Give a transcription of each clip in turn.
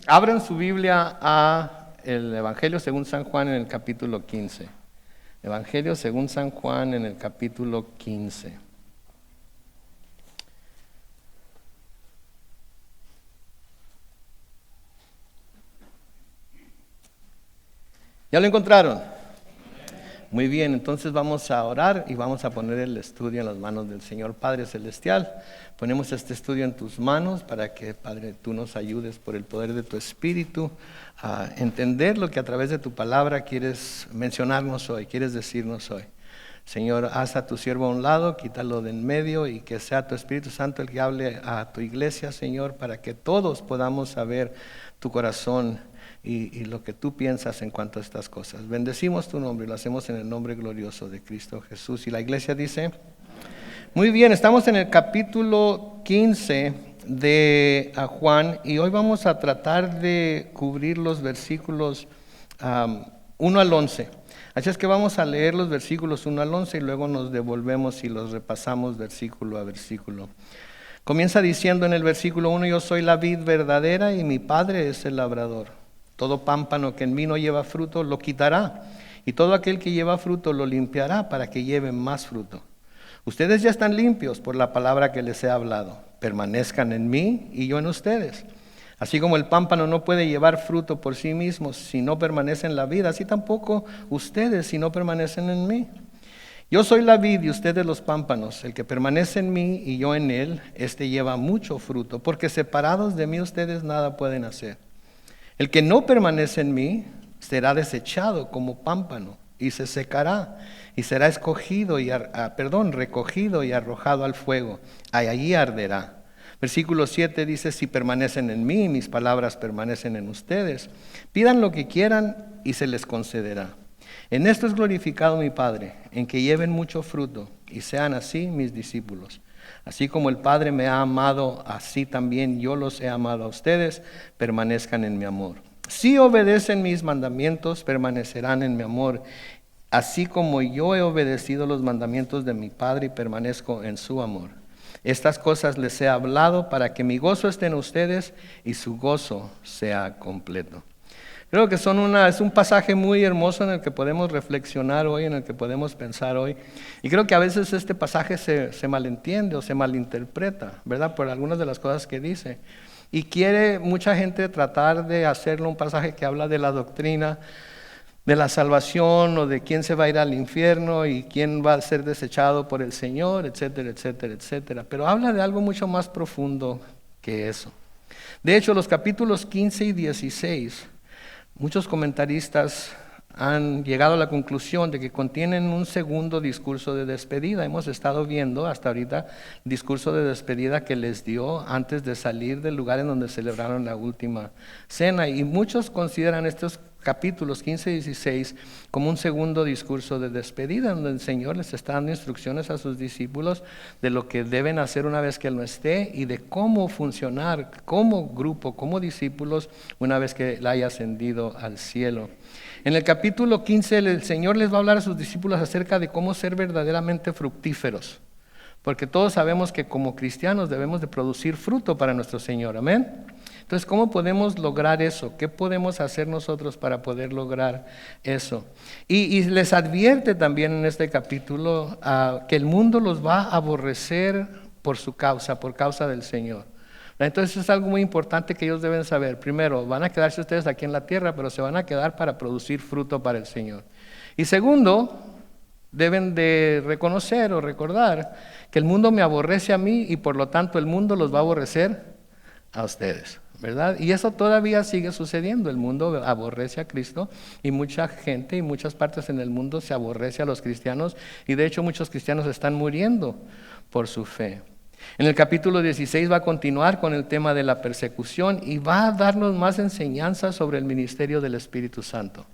Abran su Biblia a el Evangelio según San Juan en el capítulo 15. Evangelio según San Juan en el capítulo 15. ¿Ya lo encontraron? Muy bien, entonces vamos a orar y vamos a poner el estudio en las manos del Señor Padre Celestial. Ponemos este estudio en tus manos para que, Padre, tú nos ayudes por el poder de tu Espíritu a entender lo que a través de tu palabra quieres mencionarnos hoy, quieres decirnos hoy. Señor, haz a tu siervo a un lado, quítalo de en medio y que sea tu Espíritu Santo el que hable a tu iglesia, Señor, para que todos podamos saber tu corazón y lo que tú piensas en cuanto a estas cosas. Bendecimos tu nombre y lo hacemos en el nombre glorioso de Cristo Jesús. Y la iglesia dice, muy bien, estamos en el capítulo 15 de Juan y hoy vamos a tratar de cubrir los versículos 1 al 11. Así es que vamos a leer los versículos 1 al 11 y luego nos devolvemos y los repasamos versículo a versículo. Comienza diciendo en el versículo 1, yo soy la vid verdadera y mi Padre es el labrador. Todo pámpano que en mí no lleva fruto lo quitará, y todo aquel que lleva fruto lo limpiará para que lleve más fruto. Ustedes ya están limpios por la palabra que les he hablado. Permanezcan en mí y yo en ustedes. Así como el pámpano no puede llevar fruto por sí mismo si no permanece en la vid, así tampoco ustedes si no permanecen en mí. Yo soy la vid y ustedes los pámpanos. El que permanece en mí y yo en él, este lleva mucho fruto, porque separados de mí ustedes nada pueden hacer. El que no permanece en mí será desechado como pámpano y se secará y será recogido y arrojado al fuego. Allí arderá. Versículo 7 dice, si permanecen en mí, mis palabras permanecen en ustedes. Pidan lo que quieran y se les concederá. En esto es glorificado mi Padre, en que lleven mucho fruto y sean así mis discípulos. Así como el Padre me ha amado, así también yo los he amado a ustedes, permanezcan en mi amor. Si obedecen mis mandamientos, permanecerán en mi amor, así como yo he obedecido los mandamientos de mi Padre y permanezco en su amor. Estas cosas les he hablado para que mi gozo esté en ustedes y su gozo sea completo. Creo que es un pasaje muy hermoso en el que podemos reflexionar hoy, en el que podemos pensar hoy. Y creo que a veces este pasaje se malentiende o se malinterpreta, ¿verdad? Por algunas de las cosas que dice. Y quiere mucha gente tratar de hacerlo un pasaje que habla de la doctrina, de la salvación o de quién se va a ir al infierno y quién va a ser desechado por el Señor, etcétera, etcétera, etcétera. Pero habla de algo mucho más profundo que eso. De hecho, los capítulos 15 y 16... muchos comentaristas han llegado a la conclusión de que contienen un segundo discurso de despedida. Hemos estado viendo hasta ahorita el discurso de despedida que les dio antes de salir del lugar en donde celebraron la última cena. Y muchos consideran estos capítulos 15 y 16 como un segundo discurso de despedida, donde el Señor les está dando instrucciones a sus discípulos de lo que deben hacer una vez que Él no esté y de cómo funcionar como grupo, como discípulos, una vez que Él haya ascendido al cielo. En el capítulo 15 el Señor les va a hablar a sus discípulos acerca de cómo ser verdaderamente fructíferos, porque todos sabemos que como cristianos debemos de producir fruto para nuestro Señor, amén. Entonces, ¿cómo podemos lograr eso? ¿Qué podemos hacer nosotros para poder lograr eso? Y les advierte también en este capítulo que el mundo los va a aborrecer por su causa, por causa del Señor. Entonces es algo muy importante que ellos deben saber. Primero, van a quedarse ustedes aquí en la tierra, pero se van a quedar para producir fruto para el Señor. Y segundo, deben de reconocer o recordar que el mundo me aborrece a mí y por lo tanto el mundo los va a aborrecer a ustedes, ¿verdad? Y eso todavía sigue sucediendo. El mundo aborrece a Cristo y mucha gente y muchas partes en el mundo se aborrece a los cristianos y de hecho muchos cristianos están muriendo por su fe. En el capítulo 16 va a continuar con el tema de la persecución y va a darnos más enseñanzas sobre el ministerio del Espíritu Santo.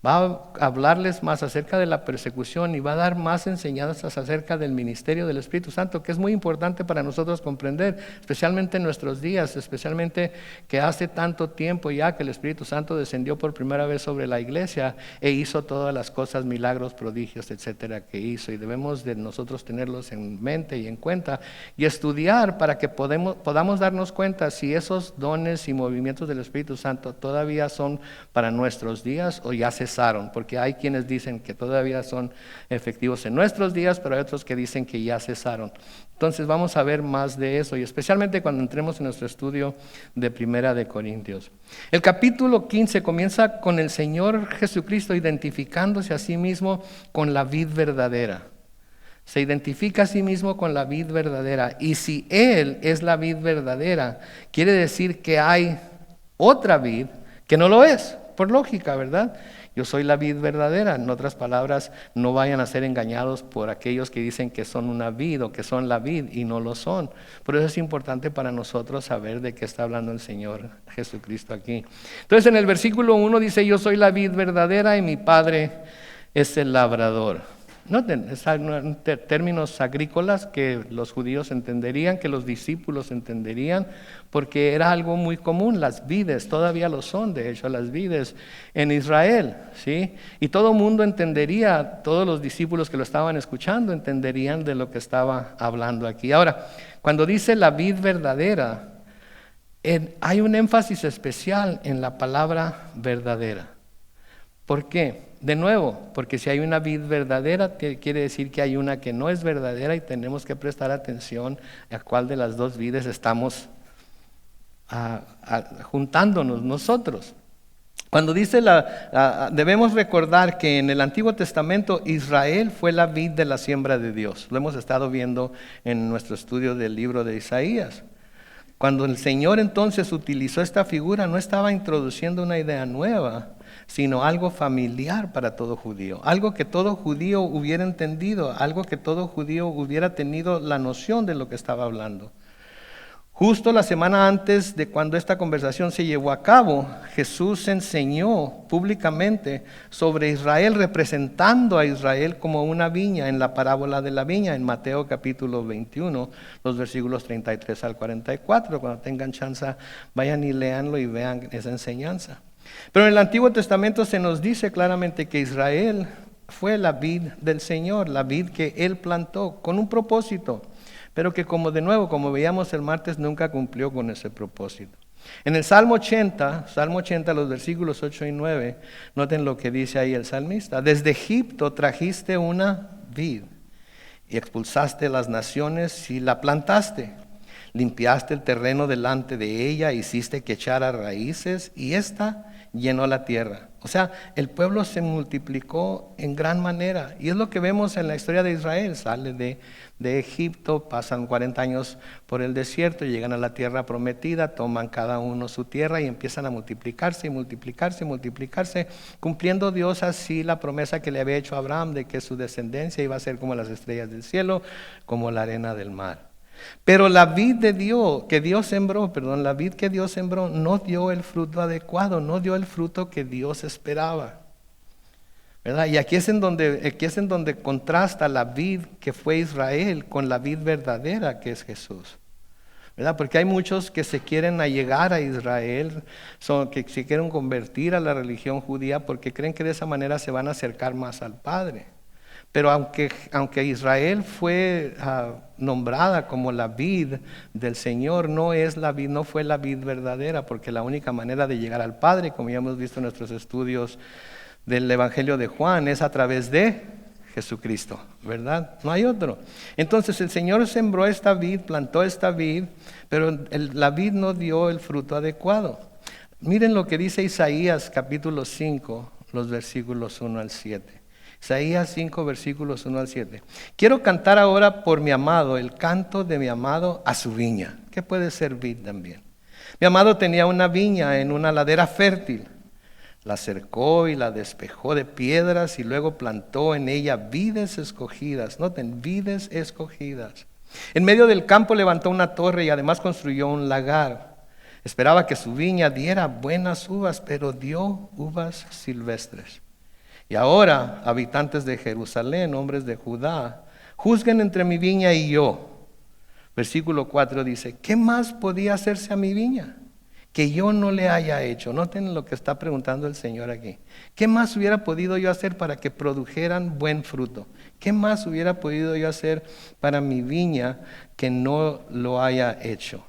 Va a hablarles más acerca de la persecución y va a dar más enseñanzas acerca del ministerio del Espíritu Santo, que es muy importante para nosotros comprender, especialmente en nuestros días, especialmente que hace tanto tiempo ya que el Espíritu Santo descendió por primera vez sobre la iglesia e hizo todas las cosas, milagros, prodigios, etcétera, que hizo. Y debemos de nosotros tenerlos en mente y en cuenta y estudiar para que podamos darnos cuenta si esos dones y movimientos del Espíritu Santo todavía son para nuestros días o ya cesaron, porque hay quienes dicen que todavía son efectivos en nuestros días, pero hay otros que dicen que ya cesaron. Entonces vamos a ver más de eso, y especialmente cuando entremos en nuestro estudio de Primera de Corintios. El capítulo 15 comienza con el Señor Jesucristo identificándose a sí mismo con la vid verdadera. Se identifica a sí mismo con la vid verdadera, y si Él es la vid verdadera, quiere decir que hay otra vid que no lo es, por lógica, ¿verdad? Yo soy la vid verdadera. En otras palabras, no vayan a ser engañados por aquellos que dicen que son una vid o que son la vid y no lo son. Por eso es importante para nosotros saber de qué está hablando el Señor Jesucristo aquí. Entonces en el versículo 1 dice, yo soy la vid verdadera y mi Padre es el labrador. Noten, términos agrícolas que los judíos entenderían, que los discípulos entenderían, porque era algo muy común. Las vides, todavía lo son, de hecho, las vides en Israel, ¿sí? Y todo mundo entendería, todos los discípulos que lo estaban escuchando entenderían de lo que estaba hablando aquí. Ahora, cuando dice la vid verdadera, hay un énfasis especial en la palabra verdadera. ¿Por qué? De nuevo, porque si hay una vid verdadera, quiere decir que hay una que no es verdadera y tenemos que prestar atención a cuál de las dos vides estamos juntándonos nosotros. Cuando dice debemos recordar que en el Antiguo Testamento Israel fue la vid de la siembra de Dios. Lo hemos estado viendo en nuestro estudio del libro de Isaías. Cuando el Señor entonces utilizó esta figura, no estaba introduciendo una idea nueva, sino algo familiar para todo judío, algo que todo judío hubiera entendido, algo que todo judío hubiera tenido la noción de lo que estaba hablando. Justo la semana antes de cuando esta conversación se llevó a cabo, Jesús enseñó públicamente sobre Israel, representando a Israel como una viña en la parábola de la viña, en Mateo capítulo 21, los versículos 33 al 44. Cuando tengan chance, vayan y léanlo y vean esa enseñanza. Pero en el Antiguo Testamento se nos dice claramente que Israel fue la vid del Señor, la vid que Él plantó con un propósito, pero que como veíamos el martes, nunca cumplió con ese propósito. En el Salmo 80, los versículos 8 y 9, noten lo que dice ahí el salmista. Desde Egipto trajiste una vid y expulsaste las naciones y la plantaste. Limpiaste el terreno delante de ella, hiciste que echara raíces y ésta llenó la tierra. O sea, el pueblo se multiplicó en gran manera. Y es lo que vemos en la historia de Israel. Sale de Egipto, pasan 40 años por el desierto, llegan a la tierra prometida, toman cada uno su tierra y empiezan a multiplicarse y multiplicarse y multiplicarse, cumpliendo Dios así la promesa que le había hecho a Abraham de que su descendencia iba a ser como las estrellas del cielo, como la arena del mar. Pero la vid de Dios, la vid que Dios sembró no dio el fruto adecuado, no dio el fruto que Dios esperaba, ¿verdad? Y aquí es en donde contrasta la vid que fue Israel con la vid verdadera que es Jesús, ¿verdad? Porque hay muchos que se quieren allegar a Israel, que se quieren convertir a la religión judía porque creen que de esa manera se van a acercar más al Padre. Pero aunque Israel fue nombrada como la vid del Señor, no fue la vid verdadera, porque la única manera de llegar al Padre, como ya hemos visto en nuestros estudios del Evangelio de Juan, es a través de Jesucristo, ¿verdad? No hay otro. Entonces el Señor sembró esta vid, plantó esta vid, pero la vid no dio el fruto adecuado. Miren lo que dice Isaías capítulo 5, los versículos 1 al 7. Isaías 5, versículos 1 al 7. Quiero cantar ahora por mi amado, el canto de mi amado a su viña, que puede ser vid también. Mi amado tenía una viña en una ladera fértil. La cercó y la despejó de piedras y luego plantó en ella vides escogidas. Noten, vides escogidas. En medio del campo levantó una torre y además construyó un lagar. Esperaba que su viña diera buenas uvas, pero dio uvas silvestres. Y ahora, habitantes de Jerusalén, hombres de Judá, juzguen entre mi viña y yo. Versículo 4 dice, ¿qué más podía hacerse a mi viña que yo no le haya hecho? Noten lo que está preguntando el Señor aquí. ¿Qué más hubiera podido yo hacer para que produjeran buen fruto? ¿Qué más hubiera podido yo hacer para mi viña que no lo haya hecho?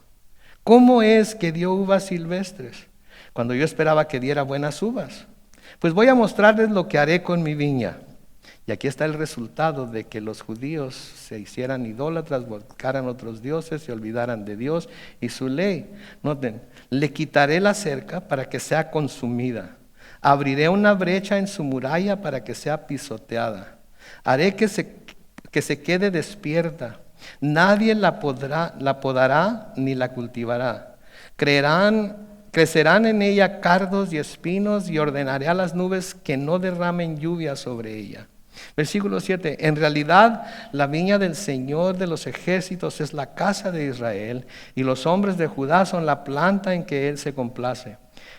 ¿Cómo es que dio uvas silvestres cuando yo esperaba que diera buenas uvas? Pues voy a mostrarles lo que haré con mi viña. Y aquí está el resultado de que los judíos se hicieran idólatras, buscaran otros dioses, se olvidaran de Dios y su ley. Noten, le quitaré la cerca para que sea consumida. Abriré una brecha en su muralla para que sea pisoteada. Haré que se quede despierta. Nadie la podará ni la cultivará. Crecerán en ella cardos y espinos, y ordenaré a las nubes que no derramen lluvia sobre ella. Versículo 7, en realidad la viña del Señor de los ejércitos es la casa de Israel, y los hombres de Judá son la planta en que Él se complace.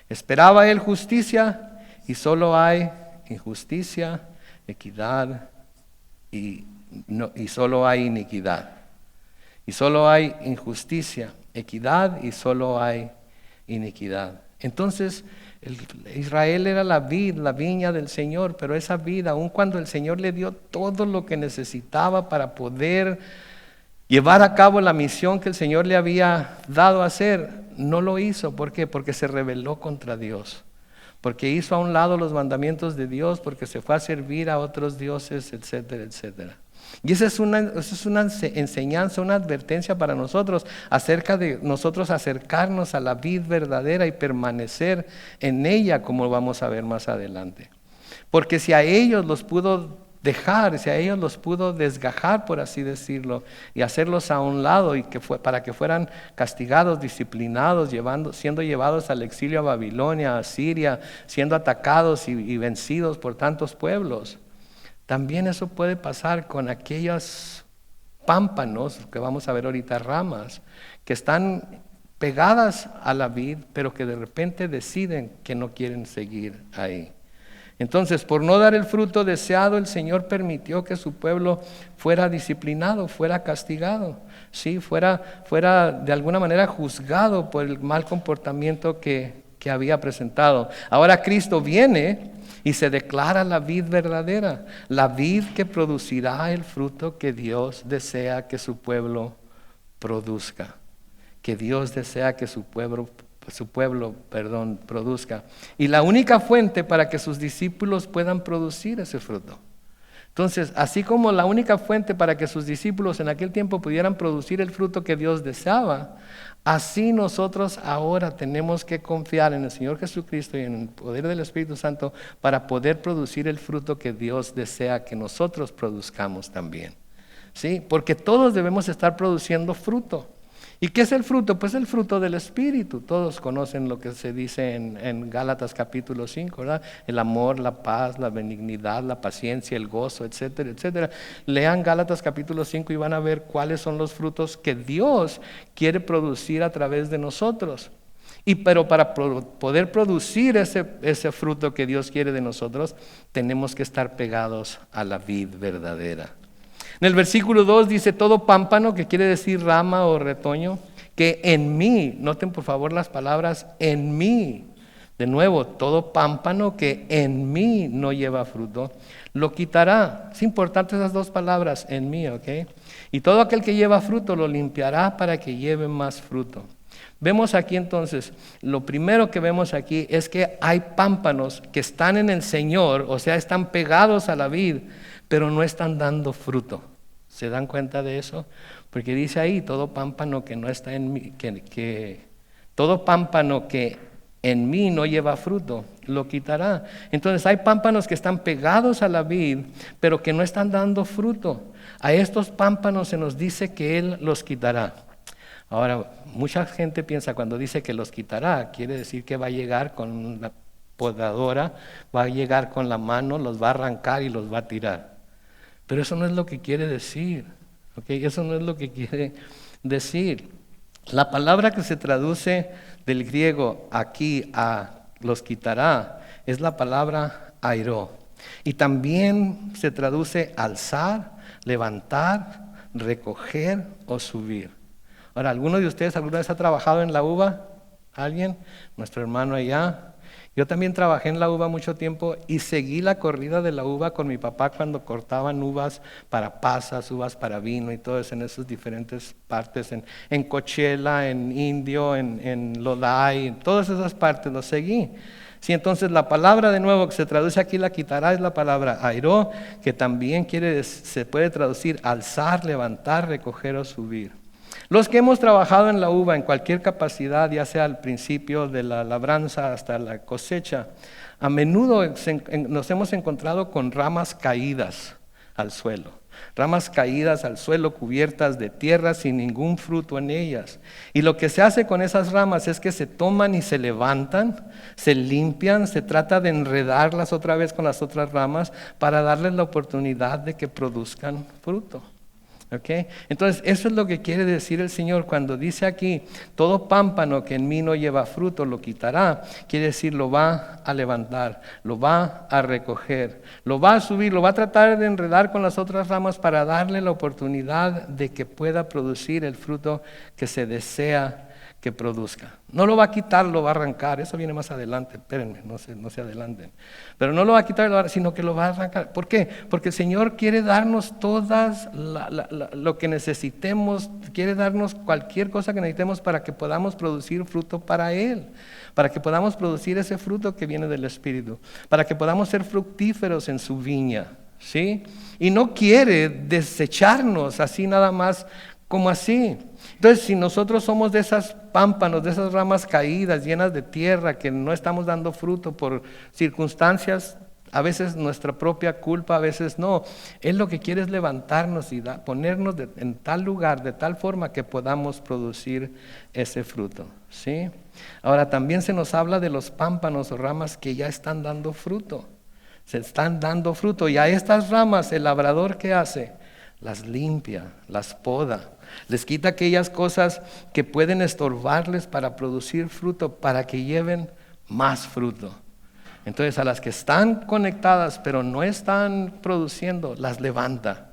Esperaba Él justicia, y solo hay injusticia, equidad, y solo hay iniquidad. Y solo hay injusticia, equidad, y solo hay iniquidad. Entonces, Israel era la viña del Señor, pero esa vida, aun cuando el Señor le dio todo lo que necesitaba para poder llevar a cabo la misión que el Señor le había dado a hacer, no lo hizo. ¿Por qué? Porque se rebeló contra Dios, porque hizo a un lado los mandamientos de Dios, porque se fue a servir a otros dioses, etcétera, etcétera. Y esa es una enseñanza, una advertencia para nosotros acerca de nosotros acercarnos a la vid verdadera y permanecer en ella, como vamos a ver más adelante. Porque si a ellos los pudo dejar, si a ellos los pudo desgajar, por así decirlo, y hacerlos a un lado y para que fueran castigados, disciplinados, siendo llevados al exilio a Babilonia, a Siria, siendo atacados y vencidos por tantos pueblos. También eso puede pasar con aquellos pámpanos, que vamos a ver ahorita, ramas, que están pegadas a la vid, pero que de repente deciden que no quieren seguir ahí. Entonces, por no dar el fruto deseado, el Señor permitió que su pueblo fuera disciplinado, fuera castigado, ¿sí? fuera de alguna manera juzgado por el mal comportamiento que había presentado. Ahora Cristo viene y se declara la vid verdadera, la vid que producirá el fruto que Dios desea que su pueblo produzca, que Dios desea que su pueblo produzca. Y la única fuente para que sus discípulos puedan producir ese fruto. Entonces, así como la única fuente para que sus discípulos en aquel tiempo pudieran producir el fruto que Dios deseaba, así nosotros ahora tenemos que confiar en el Señor Jesucristo y en el poder del Espíritu Santo para poder producir el fruto que Dios desea que nosotros produzcamos también. ¿Sí? Porque todos debemos estar produciendo fruto. ¿Y qué es el fruto? Pues el fruto del Espíritu. Todos conocen lo que se dice en Gálatas capítulo 5, ¿verdad? El amor, la paz, la benignidad, la paciencia, el gozo, etcétera, etcétera. Lean Gálatas capítulo 5 y van a ver cuáles son los frutos que Dios quiere producir a través de nosotros. Pero para poder producir ese fruto que Dios quiere de nosotros, tenemos que estar pegados a la vid verdadera. En el versículo 2 dice, todo pámpano, que quiere decir rama o retoño, que en mí, noten por favor las palabras, en mí, de nuevo, todo pámpano que en mí no lleva fruto, lo quitará. Es importante esas dos palabras, en mí, ¿ok? Y todo aquel que lleva fruto lo limpiará para que lleve más fruto. Vemos aquí entonces, lo primero que vemos aquí es que hay pámpanos que están en el Señor, o sea, están pegados a la vid, pero no están dando fruto. ¿Se dan cuenta de eso? Porque dice ahí, todo pámpano que no está en mí, todo pámpano que en mí no lleva fruto, lo quitará. Entonces hay pámpanos que están pegados a la vid, pero que no están dando fruto. A estos pámpanos se nos dice que Él los quitará. Ahora, mucha gente piensa cuando dice que los quitará, quiere decir que va a llegar con la podadora, va a llegar con la mano, los va a arrancar y los va a tirar. Pero eso no es lo que quiere decir, ¿okay? Eso no es lo que quiere decir. La palabra que se traduce del griego aquí a los quitará es la palabra airó. Y también se traduce alzar, levantar, recoger o subir. Ahora, ¿alguno de ustedes alguna vez ha trabajado en la uva? ¿Alguien? Nuestro hermano allá. Yo también trabajé en la uva mucho tiempo y seguí la corrida de la uva con mi papá cuando cortaban uvas para pasas, uvas para vino y todo eso en esas diferentes partes, en Coachella, en Indio, en Lodi, en todas esas partes lo seguí. Sí, entonces la palabra de nuevo que se traduce aquí, la quitará, es la palabra airó, que también se puede traducir alzar, levantar, recoger o subir. Los que hemos trabajado en la uva en cualquier capacidad, ya sea al principio de la labranza hasta la cosecha, a menudo nos hemos encontrado con ramas caídas al suelo. Ramas caídas al suelo cubiertas de tierra sin ningún fruto en ellas. Y lo que se hace con esas ramas es que se toman y se levantan, se limpian, se trata de enredarlas otra vez con las otras ramas para darles la oportunidad de que produzcan fruto. ¿Okay? Entonces, eso es lo que quiere decir el Señor cuando dice aquí, todo pámpano que en mí no lleva fruto lo quitará. Quiere decir, lo va a levantar, lo va a recoger, lo va a subir, lo va a tratar de enredar con las otras ramas para darle la oportunidad de que pueda producir el fruto que se desea que produzca. No lo va a quitar, lo va a arrancar. Eso viene más adelante, espérenme, no se adelanten. Pero no lo va a quitar, sino que lo va a arrancar. ¿Por qué? Porque el Señor quiere darnos todas lo que necesitemos, quiere darnos cualquier cosa que necesitemos para que podamos producir fruto para Él, para que podamos producir ese fruto que viene del Espíritu, para que podamos ser fructíferos en su viña, ¿sí? Y no quiere desecharnos así nada más como así. Entonces, si nosotros somos de esas pámpanos, de esas ramas caídas, llenas de tierra, que no estamos dando fruto por circunstancias, a veces nuestra propia culpa, a veces no. Él lo que quiere es levantarnos y ponernos en tal lugar, de tal forma que podamos producir ese fruto, ¿sí? Ahora, también se nos habla de los pámpanos o ramas que ya están dando fruto. Se están dando fruto. Y a estas ramas, el labrador, ¿qué hace? Las limpia, las poda. Les quita aquellas cosas que pueden estorbarles para producir fruto, para que lleven más fruto. Entonces, a las que están conectadas pero no están produciendo, las levanta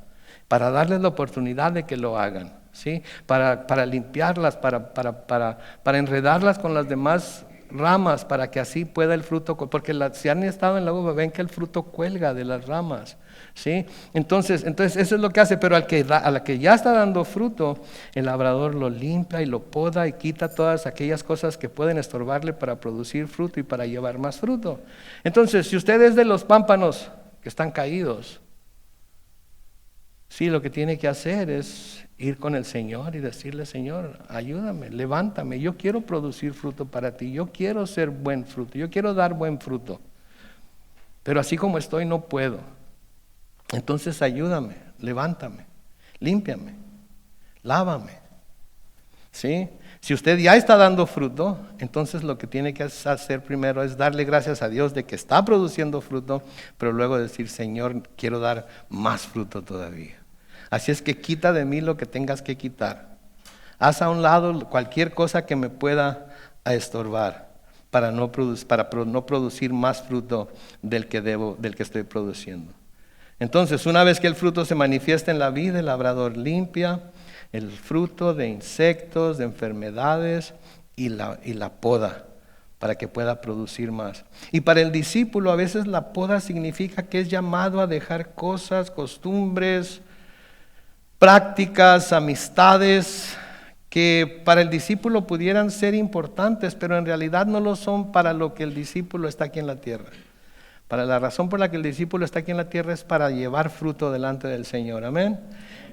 para darles la oportunidad de que lo hagan, ¿sí? Para limpiarlas, para enredarlas con las demás ramas, para que así pueda el fruto, porque si han estado en la uva, ven que el fruto cuelga de las ramas, ¿sí? Entonces eso es lo que hace, pero a la que ya está dando fruto, el labrador lo limpia y lo poda y quita todas aquellas cosas que pueden estorbarle para producir fruto y para llevar más fruto. Entonces, si usted es de los pámpanos que están caídos, sí, lo que tiene que hacer es ir con el Señor y decirle: Señor, ayúdame, levántame, yo quiero producir fruto para ti, yo quiero ser buen fruto, yo quiero dar buen fruto, pero así como estoy no puedo. Entonces ayúdame, levántame, límpiame, lávame, ¿sí? Si usted ya está dando fruto, entonces lo que tiene que hacer primero es darle gracias a Dios de que está produciendo fruto, pero luego decir: Señor, quiero dar más fruto todavía. Así es que quita de mí lo que tengas que quitar. Haz a un lado cualquier cosa que me pueda estorbar para no producir más fruto del que estoy produciendo. Entonces, una vez que el fruto se manifiesta en la vida, el labrador limpia el fruto de insectos, de enfermedades y la poda para que pueda producir más. Y para el discípulo a veces la poda significa que es llamado a dejar cosas, costumbres, prácticas, amistades que para el discípulo pudieran ser importantes, pero en realidad no lo son para lo que el discípulo está aquí en la tierra. Para la razón por la que el discípulo está aquí en la tierra es para llevar fruto delante del Señor, amén.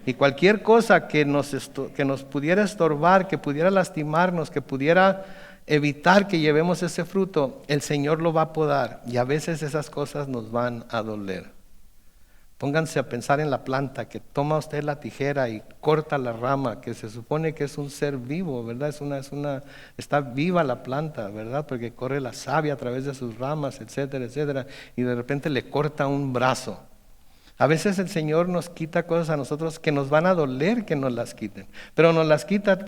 Y cualquier cosa que nos pudiera estorbar, que pudiera lastimarnos, que pudiera evitar que llevemos ese fruto, el Señor lo va a podar, y a veces esas cosas nos van a doler. Pónganse a pensar en la planta, que toma usted la tijera y corta la rama, que se supone que es un ser vivo, ¿verdad? Está viva la planta, ¿verdad? Porque corre la savia a través de sus ramas, etcétera, etcétera, y de repente le corta un brazo. A veces el Señor nos quita cosas a nosotros que nos van a doler que nos las quiten, pero nos las quita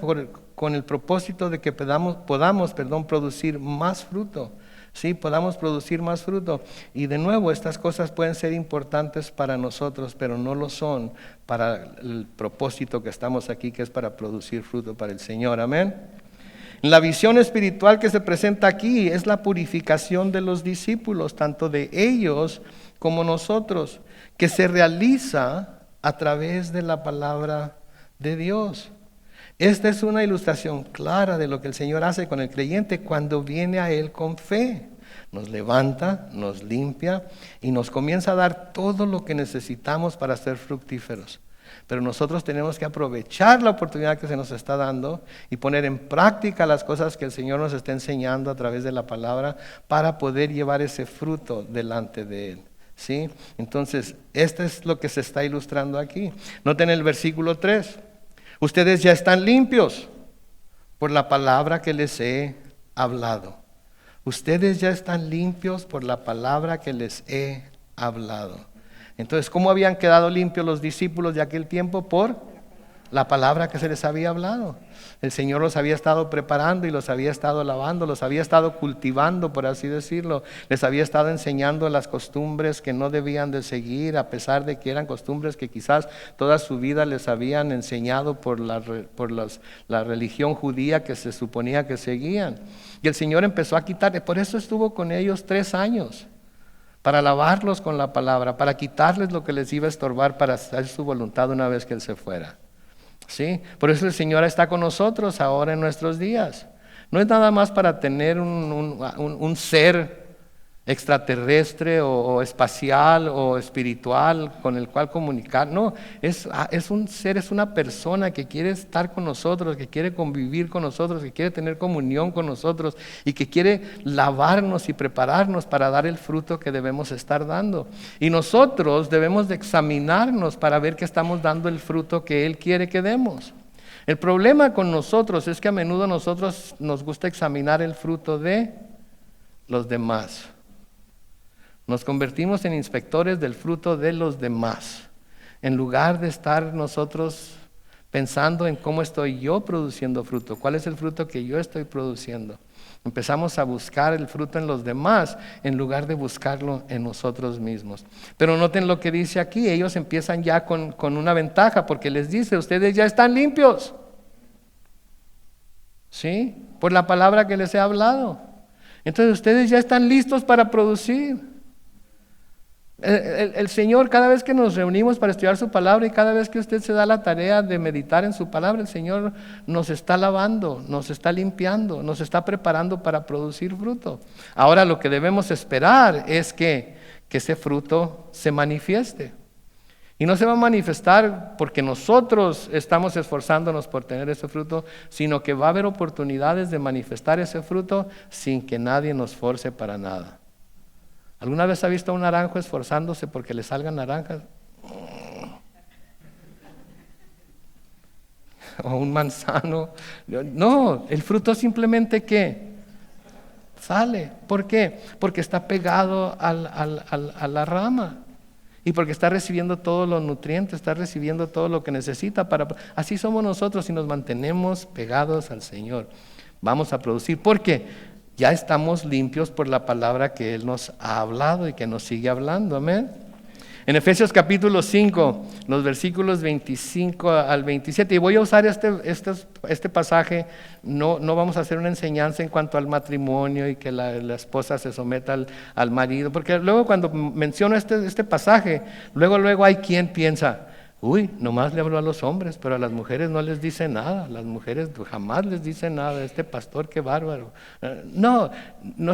con el propósito de que podamos producir más fruto. Sí, podamos producir más fruto. Y de nuevo, estas cosas pueden ser importantes para nosotros, pero no lo son para el propósito que estamos aquí, que es para producir fruto para el Señor. Amén. La visión espiritual que se presenta aquí es la purificación de los discípulos, tanto de ellos como nosotros, que se realiza a través de la palabra de Dios. Esta es una ilustración clara de lo que el Señor hace con el creyente cuando viene a Él con fe. Nos levanta, nos limpia y nos comienza a dar todo lo que necesitamos para ser fructíferos. Pero nosotros tenemos que aprovechar la oportunidad que se nos está dando y poner en práctica las cosas que el Señor nos está enseñando a través de la palabra para poder llevar ese fruto delante de Él. ¿Sí? Entonces, esto es lo que se está ilustrando aquí. Noten el versículo 3. Ustedes ya están limpios por la palabra que les he hablado. Ustedes ya están limpios por la palabra que les he hablado. Entonces, ¿cómo habían quedado limpios los discípulos de aquel tiempo? Por la palabra que se les había hablado. El Señor los había estado preparando y los había estado lavando, los había estado cultivando, por así decirlo. Les había estado enseñando las costumbres que no debían de seguir, a pesar de que eran costumbres que quizás toda su vida les habían enseñado por la religión judía que se suponía que seguían. Y el Señor empezó a quitarle, por eso estuvo con ellos 3 años. Para lavarlos con la palabra, para quitarles lo que les iba a estorbar para hacer su voluntad una vez que Él se fuera. ¿Sí? Por eso el Señor está con nosotros ahora en nuestros días. No es nada más para tener un ser extraterrestre o espacial o espiritual con el cual comunicar. No, es un ser, es una persona que quiere estar con nosotros, que quiere convivir con nosotros, que quiere tener comunión con nosotros y que quiere lavarnos y prepararnos para dar el fruto que debemos estar dando. Y nosotros debemos de examinarnos para ver que estamos dando el fruto que Él quiere que demos. El problema con nosotros es que a menudo nosotros nos gusta examinar el fruto de los demás. Nos convertimos en inspectores del fruto de los demás, en lugar de estar nosotros pensando en cómo estoy yo produciendo fruto, cuál es el fruto que yo estoy produciendo. Empezamos a buscar el fruto en los demás en lugar de buscarlo en nosotros mismos. Pero noten lo que dice aquí, ellos empiezan ya con una ventaja porque les dice, ustedes ya están limpios. ¿Sí? Por la palabra que les he hablado. Entonces ustedes ya están listos para producir. El Señor, cada vez que nos reunimos para estudiar su palabra y cada vez que usted se da la tarea de meditar en su palabra, el Señor nos está lavando, nos está limpiando, nos está preparando para producir fruto. Ahora lo que debemos esperar es que ese fruto se manifieste. Y no se va a manifestar porque nosotros estamos esforzándonos por tener ese fruto, sino que va a haber oportunidades de manifestar ese fruto sin que nadie nos force para nada. ¿Alguna vez ha visto a un naranjo esforzándose porque le salgan naranjas? O un manzano. No, el fruto simplemente ¿qué? Sale. ¿Por qué? Porque está pegado a la rama. Y porque está recibiendo todos los nutrientes, está recibiendo todo lo que necesita para... Así somos nosotros si nos mantenemos pegados al Señor. Vamos a producir. ¿Por qué? Ya estamos limpios por la palabra que Él nos ha hablado y que nos sigue hablando. Amén. En Efesios capítulo 5, los versículos 25 al 27, y voy a usar este pasaje, no vamos a hacer una enseñanza en cuanto al matrimonio y que la esposa se someta al marido, porque luego cuando menciono este pasaje, luego hay quien piensa, uy, nomás le habló a los hombres, pero a las mujeres no les dice nada, las mujeres jamás les dice nada, este pastor qué bárbaro. No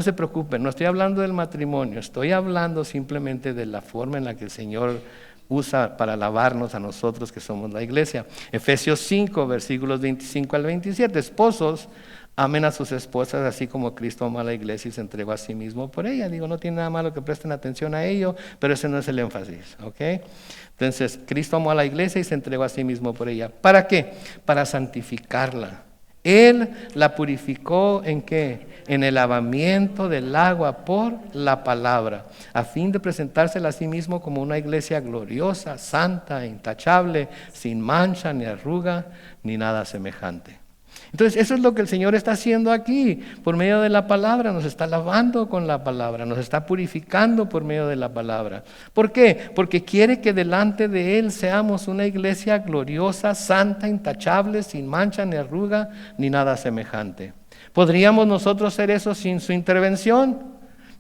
se preocupen, no estoy hablando del matrimonio, estoy hablando simplemente de la forma en la que el Señor usa para lavarnos a nosotros que somos la iglesia. Efesios 5, versículos 25 al 27, esposos, amen a sus esposas así como Cristo amó a la iglesia y se entregó a sí mismo por ella. Digo, no tiene nada malo que presten atención a ello, pero ese no es el énfasis, ¿ok? Entonces, Cristo amó a la iglesia y se entregó a sí mismo por ella. ¿Para qué? Para santificarla Él la purificó ¿en qué? En el lavamiento del agua por la palabra, a fin de presentársela a sí mismo como una iglesia gloriosa, santa, intachable, sin mancha, ni arruga, ni nada semejante. Entonces, eso es lo que el Señor está haciendo aquí, por medio de la palabra. Nos está lavando con la palabra, nos está purificando por medio de la palabra. ¿Por qué? Porque quiere que delante de Él seamos una iglesia gloriosa, santa, intachable, sin mancha, ni arruga, ni nada semejante. ¿Podríamos nosotros ser eso sin su intervención?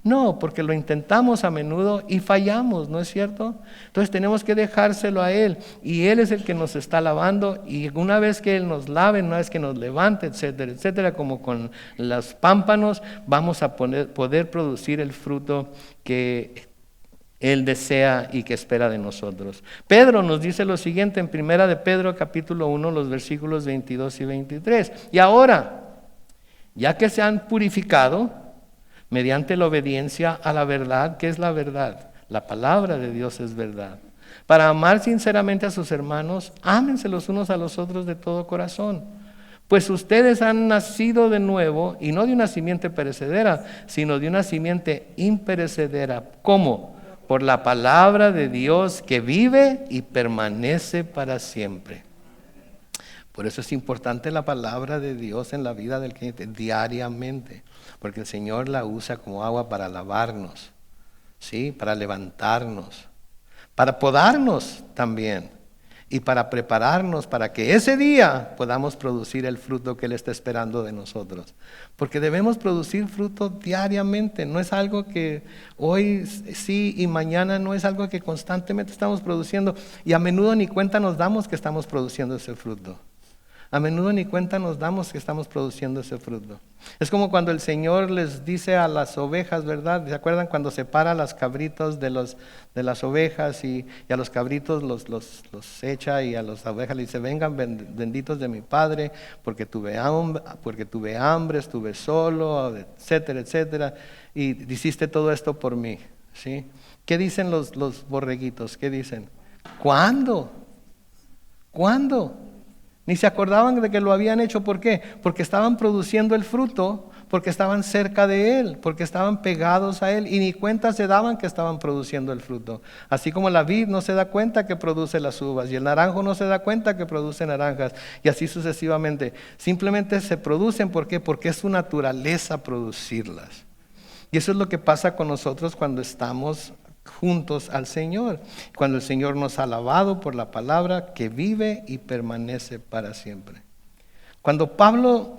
No, porque lo intentamos a menudo y fallamos, ¿no es cierto? Entonces tenemos que dejárselo a Él, y Él es el que nos está lavando, y una vez que Él nos lave, una vez que nos levante, etcétera, etcétera, como con los pámpanos, vamos a poder producir el fruto que Él desea y que espera de nosotros. Pedro nos dice lo siguiente en 1 de Pedro capítulo 1, los versículos 22 y 23. Y ahora, ya que se han purificado mediante la obediencia a la verdad, ¿qué es la verdad? La palabra de Dios es verdad. Para amar sinceramente a sus hermanos, ámense los unos a los otros de todo corazón. Pues ustedes han nacido de nuevo, y no de una simiente perecedera, sino de una simiente imperecedera. ¿Cómo? Por la palabra de Dios que vive y permanece para siempre. Por eso es importante la palabra de Dios en la vida del creyente diariamente, porque el Señor la usa como agua para lavarnos, ¿sí? Para levantarnos, para podarnos también, y para prepararnos para que ese día podamos producir el fruto que Él está esperando de nosotros. Porque debemos producir fruto diariamente, no es algo que hoy sí y mañana no, es algo que constantemente estamos produciendo, y a menudo ni cuenta nos damos que estamos produciendo ese fruto. A menudo ni cuenta nos damos que estamos produciendo ese fruto. Es como cuando el Señor les dice a las ovejas, ¿verdad? ¿Se acuerdan cuando separa a los cabritos de las ovejas y a los cabritos los echa, y a las ovejas le dice: vengan benditos de mi Padre, porque tuve hambre, estuve solo, etcétera, etcétera, y hiciste todo esto por mí, ¿sí? ¿Qué dicen los borreguitos? ¿Qué dicen? ¿Cuándo? ¿Cuándo? Ni se acordaban de que lo habían hecho. ¿Por qué? Porque estaban produciendo el fruto, porque estaban cerca de Él, porque estaban pegados a Él, y ni cuenta se daban que estaban produciendo el fruto. Así como la vid no se da cuenta que produce las uvas, y el naranjo no se da cuenta que produce naranjas, y así sucesivamente. Simplemente se producen. ¿Por qué? Porque es su naturaleza producirlas. Y eso es lo que pasa con nosotros cuando estamos juntos al Señor, cuando el Señor nos ha lavado por la palabra que vive y permanece para siempre. Cuando Pablo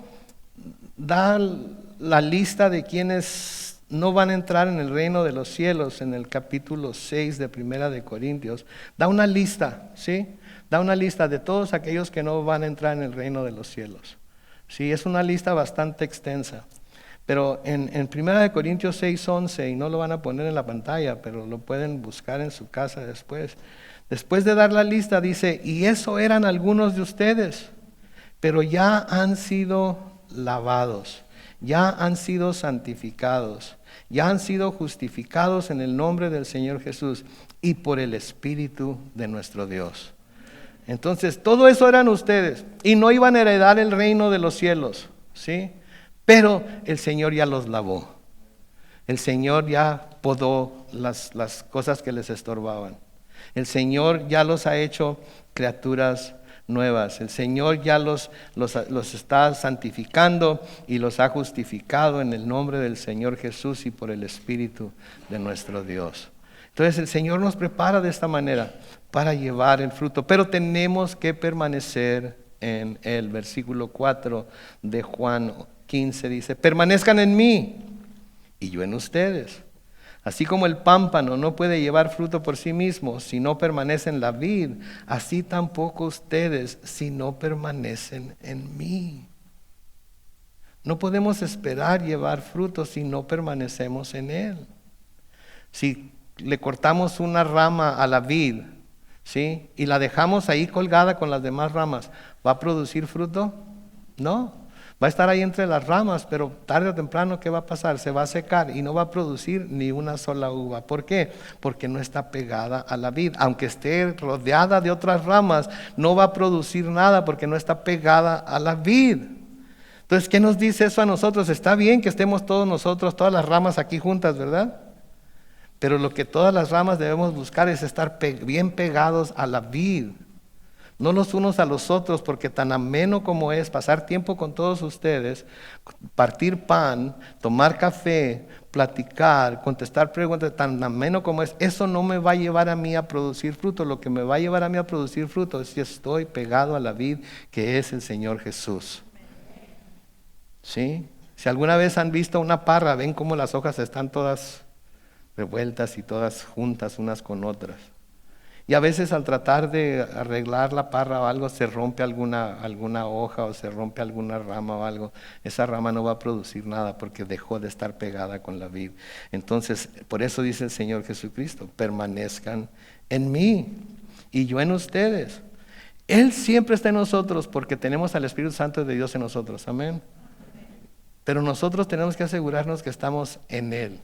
da la lista de quienes no van a entrar en el reino de los cielos en el capítulo 6 de Primera de Corintios, da una lista, ¿sí? Da una lista de todos aquellos que no van a entrar en el reino de los cielos. Sí, es una lista bastante extensa. Pero en 1 Corintios 6:11, y no lo van a poner en la pantalla, pero lo pueden buscar en su casa después. Después de dar la lista dice: y eso eran algunos de ustedes, pero ya han sido lavados, ya han sido santificados, ya han sido justificados en el nombre del Señor Jesús y por el Espíritu de nuestro Dios. Entonces, todo eso eran ustedes, y no iban a heredar el reino de los cielos, ¿sí? Pero el Señor ya los lavó. El Señor ya podó las cosas que les estorbaban. El Señor ya los ha hecho criaturas nuevas. El Señor ya los está santificando y los ha justificado en el nombre del Señor Jesús y por el Espíritu de nuestro Dios. Entonces el Señor nos prepara de esta manera para llevar el fruto, pero tenemos que permanecer en Él. Versículo 4 de Juan 15 dice: permanezcan en mí y yo en ustedes. Así como el pámpano no puede llevar fruto por sí mismo si no permanece en la vid, así tampoco ustedes si no permanecen en mí. No podemos esperar llevar fruto si no permanecemos en Él. Si le cortamos una rama a la vid, ¿sí?, y la dejamos ahí colgada con las demás ramas, ¿va a producir fruto? No. Va a estar ahí entre las ramas, pero tarde o temprano, ¿qué va a pasar? Se va a secar y no va a producir ni una sola uva. ¿Por qué? Porque no está pegada a la vid. Aunque esté rodeada de otras ramas, no va a producir nada porque no está pegada a la vid. Entonces, ¿qué nos dice eso a nosotros? Está bien que estemos todos nosotros, todas las ramas aquí juntas, ¿verdad? Pero lo que todas las ramas debemos buscar es estar bien pegados a la vid, no los unos a los otros, porque tan ameno como es pasar tiempo con todos ustedes, partir pan, tomar café, platicar, contestar preguntas, tan ameno como es, eso no me va a llevar a mí a producir fruto. Lo que me va a llevar a mí a producir fruto es si estoy pegado a la vid, que es el Señor Jesús. ¿Sí? Si alguna vez han visto una parra, ven cómo las hojas están todas revueltas y todas juntas unas con otras. Y a veces al tratar de arreglar la parra o algo, se rompe alguna hoja o se rompe alguna rama o algo. Esa rama no va a producir nada porque dejó de estar pegada con la vid. Entonces, por eso dice el Señor Jesucristo, permanezcan en mí y yo en ustedes. Él siempre está en nosotros porque tenemos al Espíritu Santo de Dios en nosotros. Amén. Pero nosotros tenemos que asegurarnos que estamos en Él.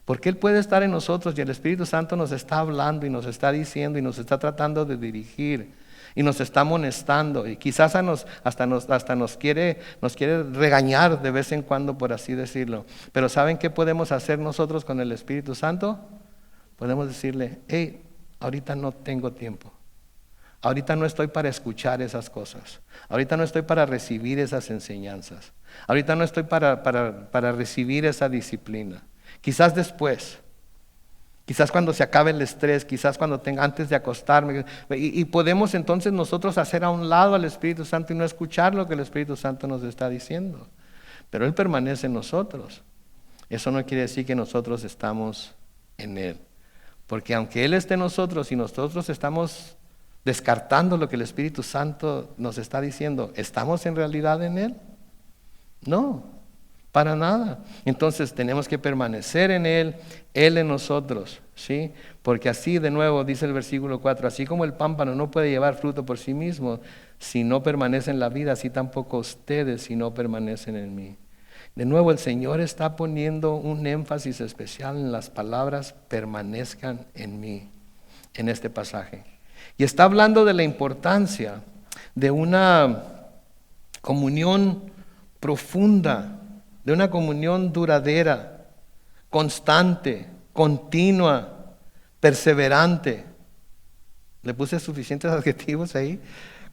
Porque Él puede estar en nosotros y el Espíritu Santo nos está hablando y nos está diciendo y nos está tratando de dirigir y nos está amonestando y quizás hasta nos quiere regañar de vez en cuando, por así decirlo. Pero ¿saben qué podemos hacer nosotros con el Espíritu Santo? Podemos decirle, hey, ahorita no tengo tiempo. Ahorita no estoy para escuchar esas cosas. Ahorita no estoy para recibir esas enseñanzas. Ahorita no estoy para recibir esa disciplina. Quizás después, quizás cuando se acabe el estrés, quizás cuando tenga antes de acostarme. Y podemos entonces nosotros hacer a un lado al Espíritu Santo y no escuchar lo que el Espíritu Santo nos está diciendo. Pero Él permanece en nosotros. Eso no quiere decir que nosotros estamos en Él. Porque aunque Él esté en nosotros y nosotros estamos descartando lo que el Espíritu Santo nos está diciendo, ¿estamos en realidad en Él? No. Para nada. Entonces tenemos que permanecer en Él, Él en nosotros, ¿sí? Porque así, de nuevo, dice el versículo 4, así como el pámpano no puede llevar fruto por sí mismo, si no permanece en la vida, así tampoco ustedes si no permanecen en mí. De nuevo, el Señor está poniendo un énfasis especial en las palabras, permanezcan en mí, en este pasaje. Y está hablando de la importancia de una comunión profunda, de una comunión duradera, constante, continua, perseverante. Le puse suficientes adjetivos ahí,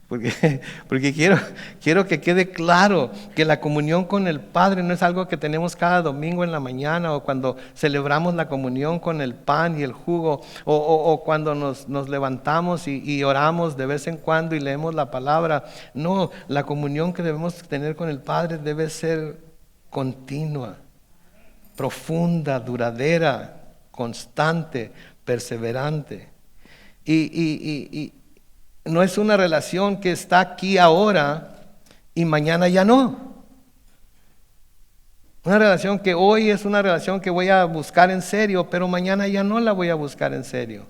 porque quiero que quede claro que la comunión con el Padre no es algo que tenemos cada domingo en la mañana o cuando celebramos la comunión con el pan y el jugo o cuando nos levantamos y oramos de vez en cuando y leemos la palabra. No, la comunión que debemos tener con el Padre debe ser continua, profunda, duradera, constante, perseverante. Y no es una relación que está aquí ahora y mañana ya no. Una relación que hoy es una relación que voy a buscar en serio, pero mañana ya no la voy a buscar en serio.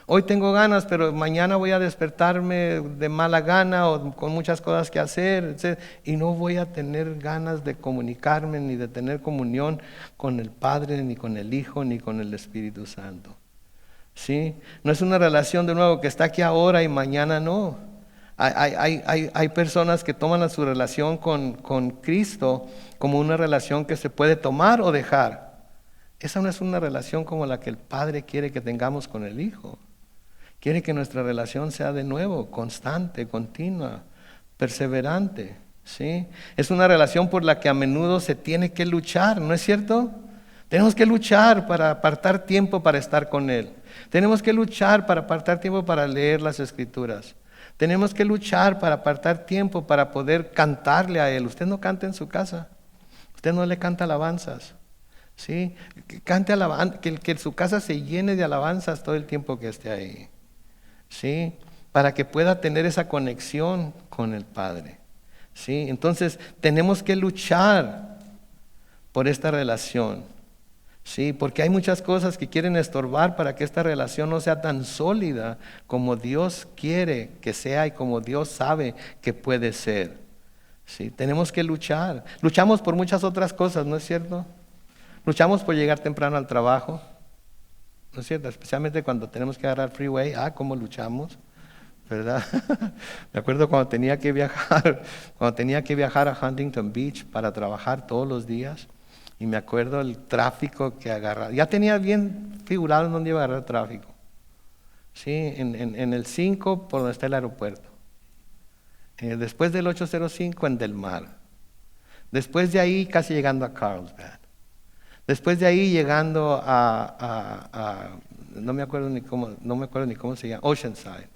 Hoy tengo ganas, pero mañana voy a despertarme de mala gana o con muchas cosas que hacer, etc. Y no voy a tener ganas de comunicarme ni de tener comunión con el Padre, ni con el Hijo, ni con el Espíritu Santo. ¿Sí? No es una relación de nuevo que está aquí ahora y mañana no. Hay personas que toman su relación con Cristo como una relación que se puede tomar o dejar. Esa no es una relación como la que el Padre quiere que tengamos con el Hijo. Quiere que nuestra relación sea de nuevo, constante, continua, perseverante, ¿sí? Es una relación por la que a menudo se tiene que luchar, ¿no es cierto? Tenemos que luchar para apartar tiempo para estar con Él. Tenemos que luchar para apartar tiempo para leer las Escrituras. Tenemos que luchar para apartar tiempo para poder cantarle a Él. Usted no canta en su casa. Usted no le canta alabanzas. ¿Sí? Que cante alabanza, que su casa se llene de alabanzas todo el tiempo que esté ahí. ¿Sí? Para que pueda tener esa conexión con el Padre. ¿Sí? Entonces tenemos que luchar por esta relación. ¿Sí? Porque hay muchas cosas que quieren estorbar para que esta relación no sea tan sólida como Dios quiere que sea y como Dios sabe que puede ser. ¿Sí? Tenemos que luchar. Luchamos por muchas otras cosas, ¿no es cierto? Luchamos por llegar temprano al trabajo, ¿no es cierto? Especialmente cuando tenemos que agarrar freeway. ¿Cómo luchamos? ¿verdad? Me acuerdo cuando tenía que viajar a Huntington Beach para trabajar todos los días. Y me acuerdo el tráfico que agarraba. Ya tenía bien figurado en dónde iba a agarrar el tráfico. Sí, en el 5 por donde está el aeropuerto. Después del 805 en Del Mar. Después de ahí casi llegando a Carlsbad. Después de ahí llegando no me acuerdo ni cómo se llama, Oceanside.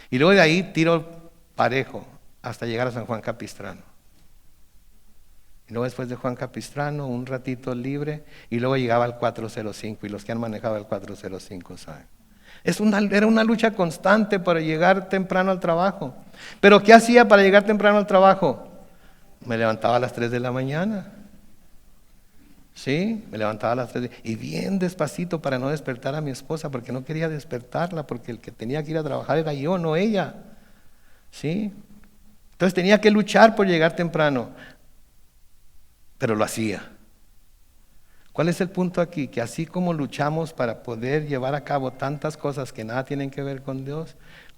Y luego de ahí tiro parejo hasta llegar a San Juan Capistrano. Y luego después de Juan Capistrano un ratito libre y luego llegaba al 405 y los que han manejado el 405 saben. Era una lucha constante para llegar temprano al trabajo. Pero ¿qué hacía para llegar temprano al trabajo? Me levantaba a las 3 de la mañana. Sí, me levantaba a las 3 y bien despacito para no despertar a mi esposa, porque no quería despertarla, porque el que tenía que ir a trabajar era yo, no ella. Sí, entonces tenía que luchar por llegar temprano, pero lo hacía. ¿Cuál es el punto aquí? Que así como luchamos para poder llevar a cabo tantas cosas que nada tienen que ver con Dios,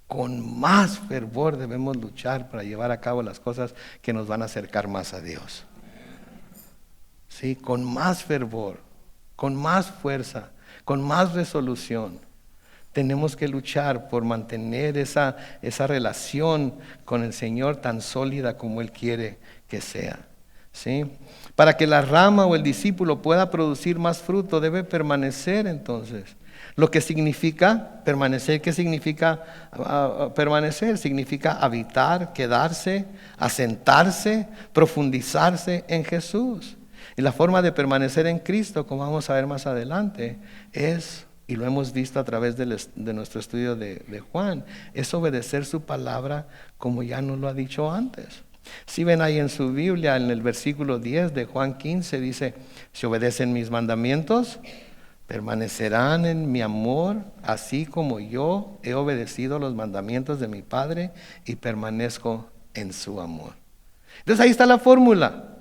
con más fervor debemos luchar para llevar a cabo las cosas que nos van a acercar más a Dios. Sí, con más fervor, con más fuerza, con más resolución. Tenemos que luchar por mantener esa relación con el Señor tan sólida como Él quiere que sea. ¿Sí? Para que la rama o el discípulo pueda producir más fruto, debe permanecer entonces. Lo que significa permanecer, ¿qué significa permanecer? Significa habitar, quedarse, asentarse, profundizarse en Jesús. Y la forma de permanecer en Cristo, como vamos a ver más adelante, es, y lo hemos visto a través de nuestro estudio de Juan, es obedecer su palabra como ya nos lo ha dicho antes. Si ven ahí en su Biblia, en el versículo 10 de Juan 15, dice, si obedecen mis mandamientos, permanecerán en mi amor, así como yo he obedecido los mandamientos de mi Padre y permanezco en su amor. Entonces ahí está la fórmula.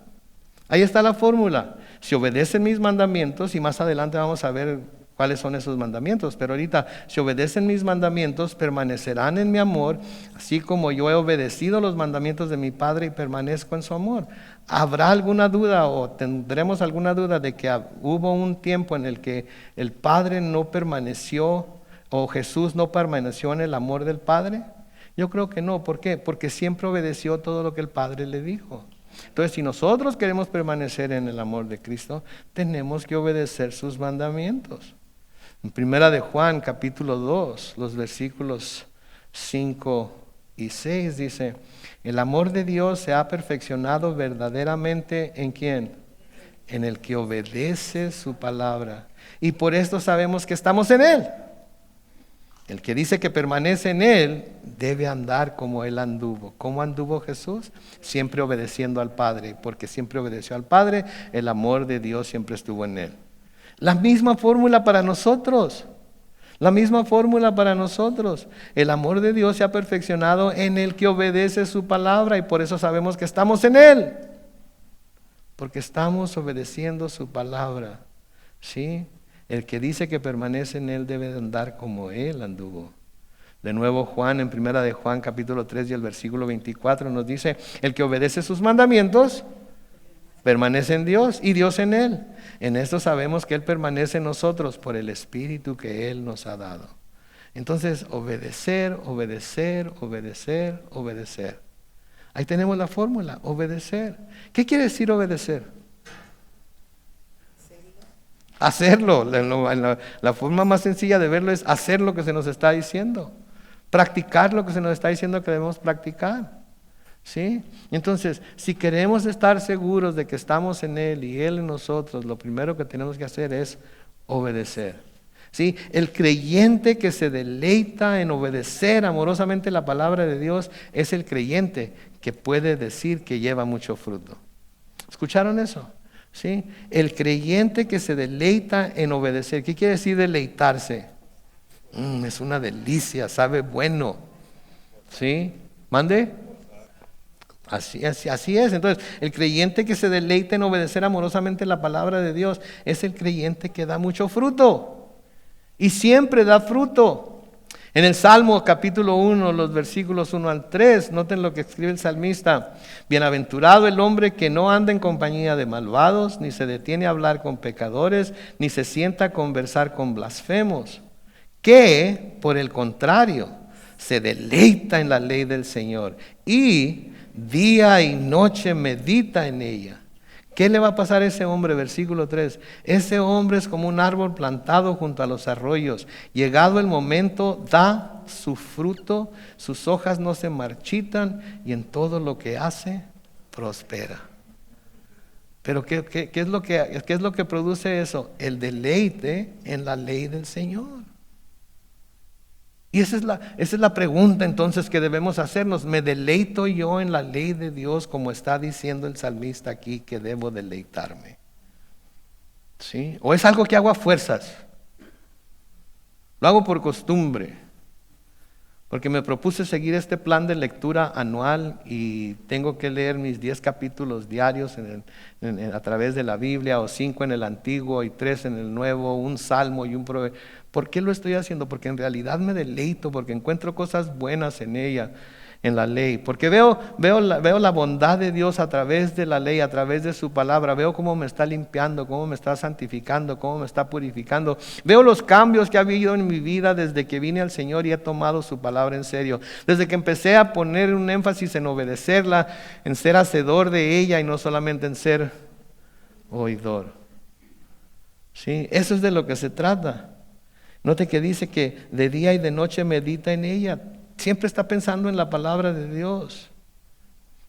Ahí está la fórmula. Si obedecen mis mandamientos, y más adelante vamos a ver cuáles son esos mandamientos, pero ahorita, si obedecen mis mandamientos, permanecerán en mi amor, así como yo he obedecido los mandamientos de mi Padre y permanezco en su amor. ¿Habrá alguna duda o tendremos alguna duda de que hubo un tiempo en el que el Padre no permaneció o Jesús no permaneció en el amor del Padre? Yo creo que no. ¿Por qué? Porque siempre obedeció todo lo que el Padre le dijo. Entonces, si nosotros queremos permanecer en el amor de Cristo, tenemos que obedecer sus mandamientos. En Primera de Juan, capítulo 2, los versículos 5 y 6 dice, el amor de Dios se ha perfeccionado verdaderamente ¿en quién? En el que obedece su palabra. Y por esto sabemos que estamos en Él. El que dice que permanece en Él debe andar como Él anduvo. ¿Cómo anduvo Jesús? Siempre obedeciendo al Padre. Porque siempre obedeció al Padre, el amor de Dios siempre estuvo en Él. La misma fórmula para nosotros. La misma fórmula para nosotros. El amor de Dios se ha perfeccionado en el que obedece su palabra. Y por eso sabemos que estamos en Él. Porque estamos obedeciendo su palabra. ¿Sí? El que dice que permanece en Él debe de andar como Él anduvo. De nuevo Juan, en Primera de Juan, capítulo 3 y el versículo 24 nos dice, el que obedece sus mandamientos, permanece en Dios y Dios en Él. En esto sabemos que Él permanece en nosotros por el Espíritu que Él nos ha dado. Entonces, obedecer, obedecer, obedecer, obedecer. Ahí tenemos la fórmula, obedecer. ¿Qué quiere decir obedecer? Hacerlo. La forma más sencilla de verlo es hacer lo que se nos está diciendo. Practicar lo que se nos está diciendo que debemos practicar. ¿Sí? Entonces, si queremos estar seguros de que estamos en Él y Él en nosotros, lo primero que tenemos que hacer es obedecer. ¿Sí? El creyente que se deleita en obedecer amorosamente la palabra de Dios es el creyente que puede decir que lleva mucho fruto. ¿Escucharon eso? ¿Sí? El creyente que se deleita en obedecer. ¿Qué quiere decir deleitarse? Es una delicia, sabe bueno. ¿Sí? ¿Mande? Así es. Entonces, el creyente que se deleita en obedecer amorosamente la palabra de Dios es el creyente que da mucho fruto. Y siempre da fruto. En el Salmo capítulo 1, los versículos 1 al 3, noten lo que escribe el salmista. Bienaventurado el hombre que no anda en compañía de malvados, ni se detiene a hablar con pecadores, ni se sienta a conversar con blasfemos, que, por el contrario, se deleita en la ley del Señor y día y noche medita en ella. ¿Qué le va a pasar a ese hombre? Versículo 3. Ese hombre es como un árbol plantado junto a los arroyos. Llegado el momento, da su fruto, sus hojas no se marchitan y en todo lo que hace, prospera. Pero ¿qué es lo que produce eso? El deleite en la ley del Señor. Y esa es la pregunta entonces que debemos hacernos. ¿Me deleito yo en la ley de Dios como está diciendo el salmista aquí que debo deleitarme? ¿Sí? ¿O es algo que hago a fuerzas? Lo hago por costumbre. Porque me propuse seguir este plan de lectura anual y tengo que leer mis 10 capítulos diarios a través de la Biblia, o 5 en el Antiguo y 3 en el Nuevo, un salmo y un proverbio. ¿Por qué lo estoy haciendo? Porque en realidad me deleito, porque encuentro cosas buenas en ella, en la ley. Porque veo la bondad de Dios a través de la ley, a través de su palabra. Veo cómo me está limpiando, cómo me está santificando, cómo me está purificando. Veo los cambios que ha habido en mi vida desde que vine al Señor y he tomado su palabra en serio. Desde que empecé a poner un énfasis en obedecerla, en ser hacedor de ella y no solamente en ser oidor. ¿Sí? Eso es de lo que se trata. Note que dice que de día y de noche medita en ella. Siempre está pensando en la palabra de Dios.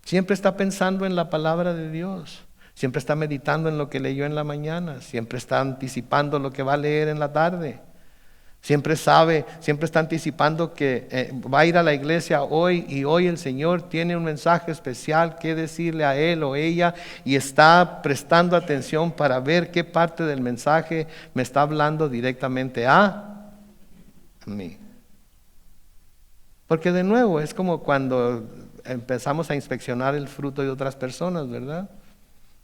Siempre está pensando en la palabra de Dios. Siempre está meditando en lo que leyó en la mañana. Siempre está anticipando lo que va a leer en la tarde. Siempre sabe, siempre está anticipando que va a ir a la iglesia hoy y hoy el Señor tiene un mensaje especial que decirle a él o ella y está prestando atención para ver qué parte del mensaje me está hablando directamente a mí. Porque de nuevo es como cuando empezamos a inspeccionar el fruto de otras personas, ¿verdad?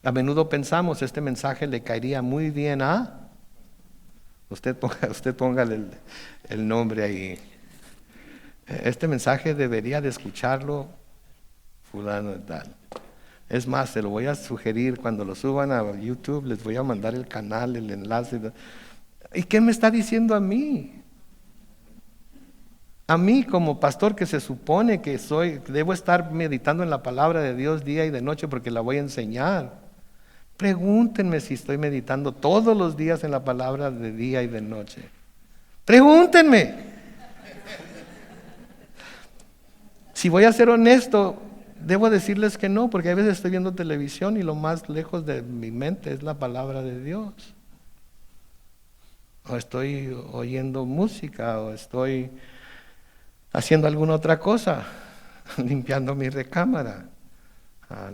A menudo pensamos, este mensaje le caería muy bien a... Usted póngale el nombre ahí. Este mensaje debería de escucharlo fulano de tal. Es más, se lo voy a sugerir cuando lo suban a YouTube, les voy a mandar el canal, el enlace. ¿Y qué me está diciendo a mí? A mí como pastor que se supone que debo estar meditando en la palabra de Dios día y de noche porque la voy a enseñar. Pregúntenme si estoy meditando todos los días en la palabra de día y de noche. Pregúntenme. Si voy a ser honesto, debo decirles que no, porque a veces estoy viendo televisión y lo más lejos de mi mente es la palabra de Dios. O estoy oyendo música, o estoy haciendo alguna otra cosa, limpiando mi recámara,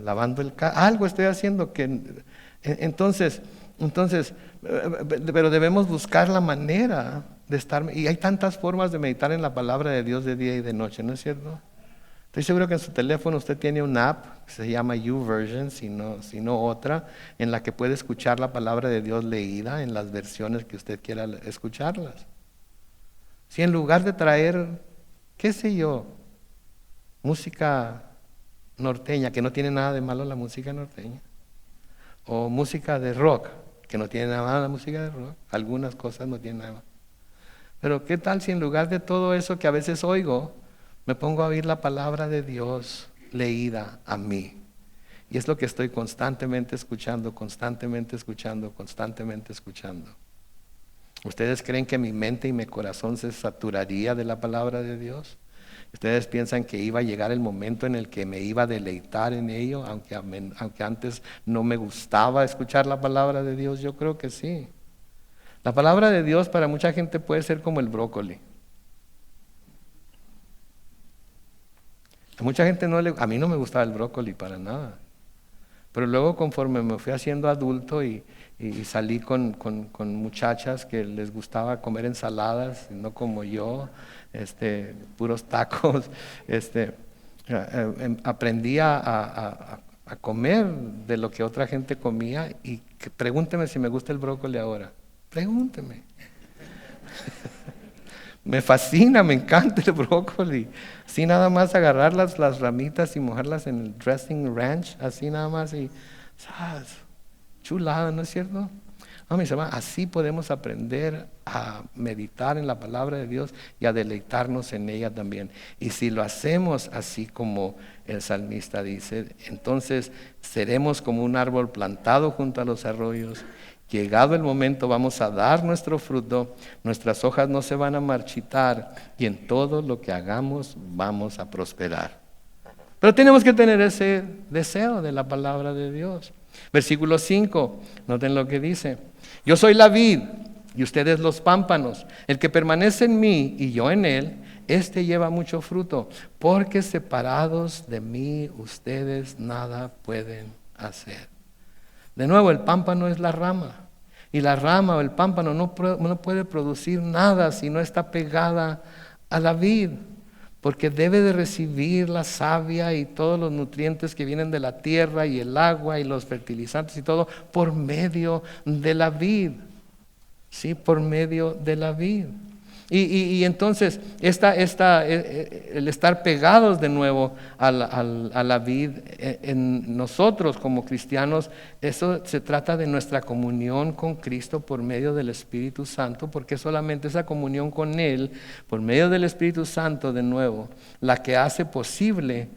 lavando el carro, algo estoy haciendo que... Entonces, pero debemos buscar la manera de estar, y hay tantas formas de meditar en la palabra de Dios de día y de noche, ¿no es cierto? Estoy seguro que en su teléfono usted tiene una app que se llama YouVersion, si no otra, en la que puede escuchar la palabra de Dios leída en las versiones que usted quiera escucharlas. Si en lugar de traer, qué sé yo, música norteña, que no tiene nada de malo la música norteña, o música de rock, que no tiene nada malo la música de rock, algunas cosas no tienen nada malo. Pero qué tal si en lugar de todo eso que a veces oigo, me pongo a oír la palabra de Dios leída a mí. Y es lo que estoy constantemente escuchando, constantemente escuchando, constantemente escuchando. ¿Ustedes creen que mi mente y mi corazón se saturaría de la palabra de Dios? ¿Ustedes piensan que iba a llegar el momento en el que me iba a deleitar en ello, aunque antes no me gustaba escuchar la palabra de Dios? Yo creo que sí. La palabra de Dios para mucha gente puede ser como el brócoli. A mucha gente a mí no me gustaba el brócoli para nada. Pero luego conforme me fui haciendo adulto y salí con muchachas que les gustaba comer ensaladas, no como yo, puros tacos, aprendí a comer de lo que otra gente comía y pregúnteme si me gusta el brócoli ahora. Pregúnteme. Me fascina, me encanta el brócoli. Así nada más agarrar las ramitas y mojarlas en el dressing ranch, así nada más y ¡zas! Chulada, ¿no es cierto? No, mis hermanos, así podemos aprender a meditar en la palabra de Dios y a deleitarnos en ella también. Y si lo hacemos así como el salmista dice, entonces seremos como un árbol plantado junto a los arroyos. Llegado el momento vamos a dar nuestro fruto, nuestras hojas no se van a marchitar y en todo lo que hagamos vamos a prosperar. Pero tenemos que tener ese deseo de la palabra de Dios. Versículo 5, noten lo que dice. Yo soy la vid y ustedes los pámpanos. El que permanece en mí y yo en él, este lleva mucho fruto, porque separados de mí ustedes nada pueden hacer. De nuevo, el pámpano es la rama. Y la rama o el pámpano no puede producir nada si no está pegada a la vid. Porque debe de recibir la savia y todos los nutrientes que vienen de la tierra y el agua y los fertilizantes y todo por medio de la vid. Sí, por medio de la vid. Y entonces el estar pegados de nuevo a la vid en nosotros como cristianos, eso se trata de nuestra comunión con Cristo por medio del Espíritu Santo, porque solamente esa comunión con Él, por medio del Espíritu Santo de nuevo, la que hace posible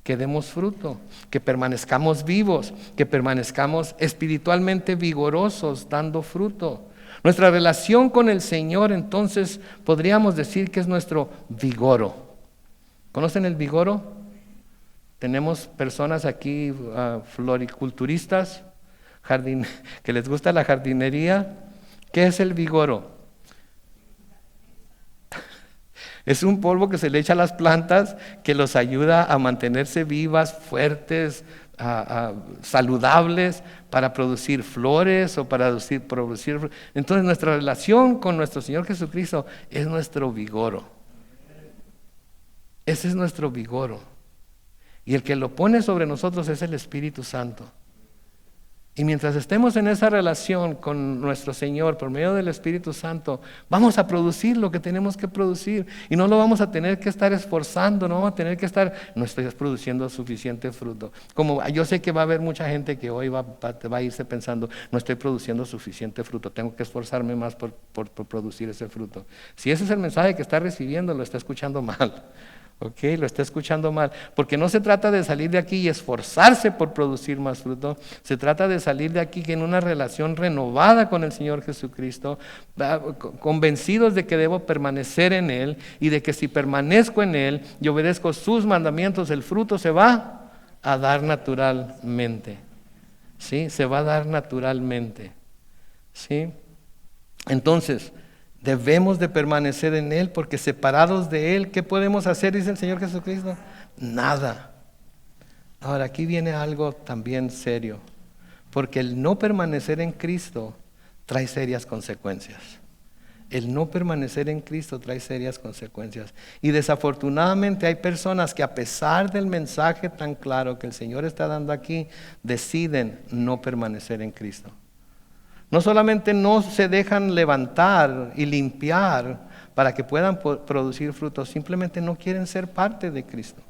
que demos fruto, que permanezcamos vivos, que permanezcamos espiritualmente vigorosos dando fruto. Nuestra relación con el Señor, entonces, podríamos decir que es nuestro vigoro. ¿Conocen el vigoro? Tenemos personas aquí, floriculturistas, que les gusta la jardinería. ¿Qué es el vigoro? Es un polvo que se le echa a las plantas que los ayuda a mantenerse vivas, fuertes, saludables, para producir flores o para producir. Entonces nuestra relación con nuestro Señor Jesucristo es nuestro vigoro. Ese es nuestro vigoro. Y el que lo pone sobre nosotros es el Espíritu Santo. Y mientras estemos en esa relación con nuestro Señor por medio del Espíritu Santo, vamos a producir lo que tenemos que producir y no lo vamos a tener que estar esforzando, no vamos a tener que estar, no estoy produciendo suficiente fruto. Como yo sé que va a haber mucha gente que hoy va a irse pensando, no estoy produciendo suficiente fruto, tengo que esforzarme más por producir ese fruto. Si ese es el mensaje que está recibiendo, lo está escuchando mal. Ok, lo está escuchando mal, porque no se trata de salir de aquí y esforzarse por producir más fruto, se trata de salir de aquí en una relación renovada con el Señor Jesucristo, convencidos de que debo permanecer en Él y de que si permanezco en Él y obedezco sus mandamientos, el fruto se va a dar naturalmente. ¿Sí? Se va a dar naturalmente. ¿Sí? Entonces, debemos de permanecer en Él, porque separados de Él, ¿qué podemos hacer? Dice el Señor Jesucristo. Nada. Ahora, aquí viene algo también serio, porque el no permanecer en Cristo trae serias consecuencias. El no permanecer en Cristo trae serias consecuencias. Y desafortunadamente hay personas que, a pesar del mensaje tan claro que el Señor está dando aquí, deciden no permanecer en Cristo. No solamente no se dejan levantar y limpiar para que puedan producir frutos, simplemente no quieren ser parte de Cristo.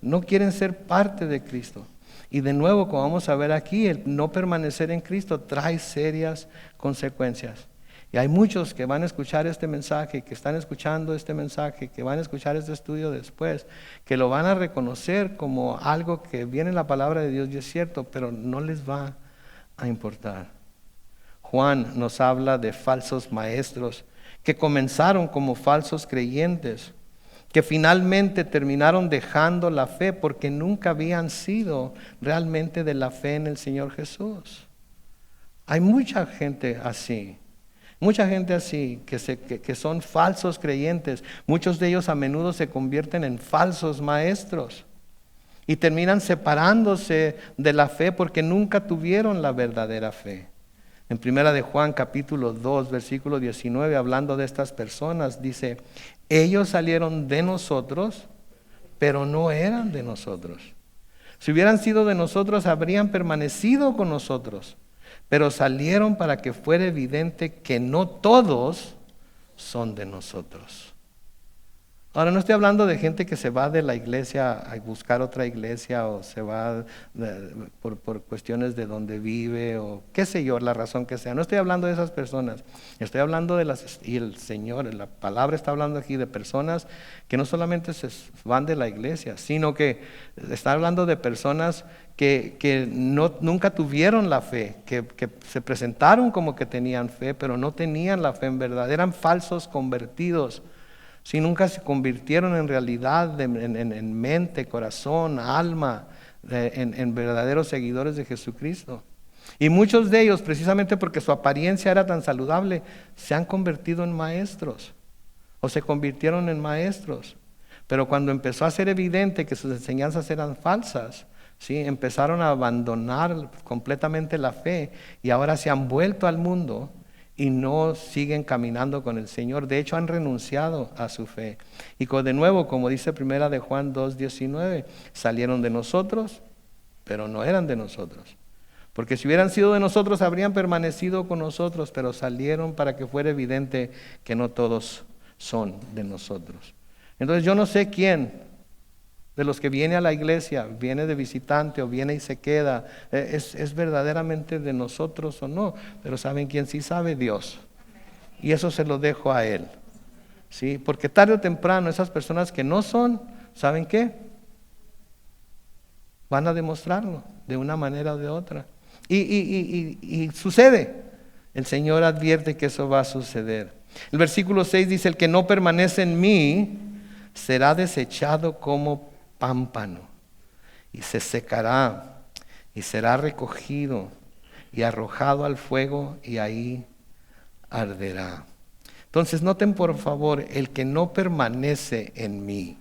No quieren ser parte de Cristo. Y de nuevo, como vamos a ver aquí, el no permanecer en Cristo trae serias consecuencias. Y hay muchos que van a escuchar este mensaje, que están escuchando este mensaje, que van a escuchar este estudio después, que lo van a reconocer como algo que viene en la palabra de Dios y es cierto, pero no les va a importar. Juan nos habla de falsos maestros que comenzaron como falsos creyentes, que finalmente terminaron dejando la fe porque nunca habían sido realmente de la fe en el Señor Jesús. Hay mucha gente así que son falsos creyentes. Muchos de ellos a menudo se convierten en falsos maestros y terminan separándose de la fe porque nunca tuvieron la verdadera fe. En primera de Juan capítulo 2 versículo 19, hablando de estas personas, dice: ellos salieron de nosotros, pero no eran de nosotros. Si hubieran sido de nosotros, habrían permanecido con nosotros, pero salieron para que fuera evidente que no todos son de nosotros. Ahora no estoy hablando de gente que se va de la iglesia a buscar otra iglesia o se va por cuestiones de donde vive o qué sé yo, la razón que sea. No estoy hablando de esas personas. Estoy hablando y el Señor, la palabra está hablando aquí de personas que no solamente se van de la iglesia, sino que está hablando de personas que nunca tuvieron la fe, que se presentaron como que tenían fe, pero no tenían la fe en verdad. Eran falsos convertidos. Si nunca se convirtieron en realidad, en mente, corazón, alma, en verdaderos seguidores de Jesucristo. Y muchos de ellos, precisamente porque su apariencia era tan saludable, se han convertido en maestros o se convirtieron en maestros. Pero cuando empezó a ser evidente que sus enseñanzas eran falsas, ¿sí? Empezaron a abandonar completamente la fe y ahora se han vuelto al mundo y no siguen caminando con el Señor. De hecho, han renunciado a su fe. Y de nuevo, como dice primera de Juan 2:19, salieron de nosotros, pero no eran de nosotros. Porque si hubieran sido de nosotros, habrían permanecido con nosotros, pero salieron para que fuera evidente que no todos son de nosotros. Entonces yo no sé quién de los que viene a la iglesia, viene de visitante o viene y se queda, es verdaderamente de nosotros o no, pero ¿saben quién sí sabe? Dios. Y eso se lo dejo a Él, ¿sí? Porque tarde o temprano esas personas que no son, ¿saben qué? Van a demostrarlo de una manera o de otra. Y sucede. El Señor advierte que eso va a suceder. El versículo 6 dice: el que no permanece en mí será desechado como pámpano y se secará y será recogido y arrojado al fuego y ahí arderá. Entonces noten por favor, el que no permanece en mí.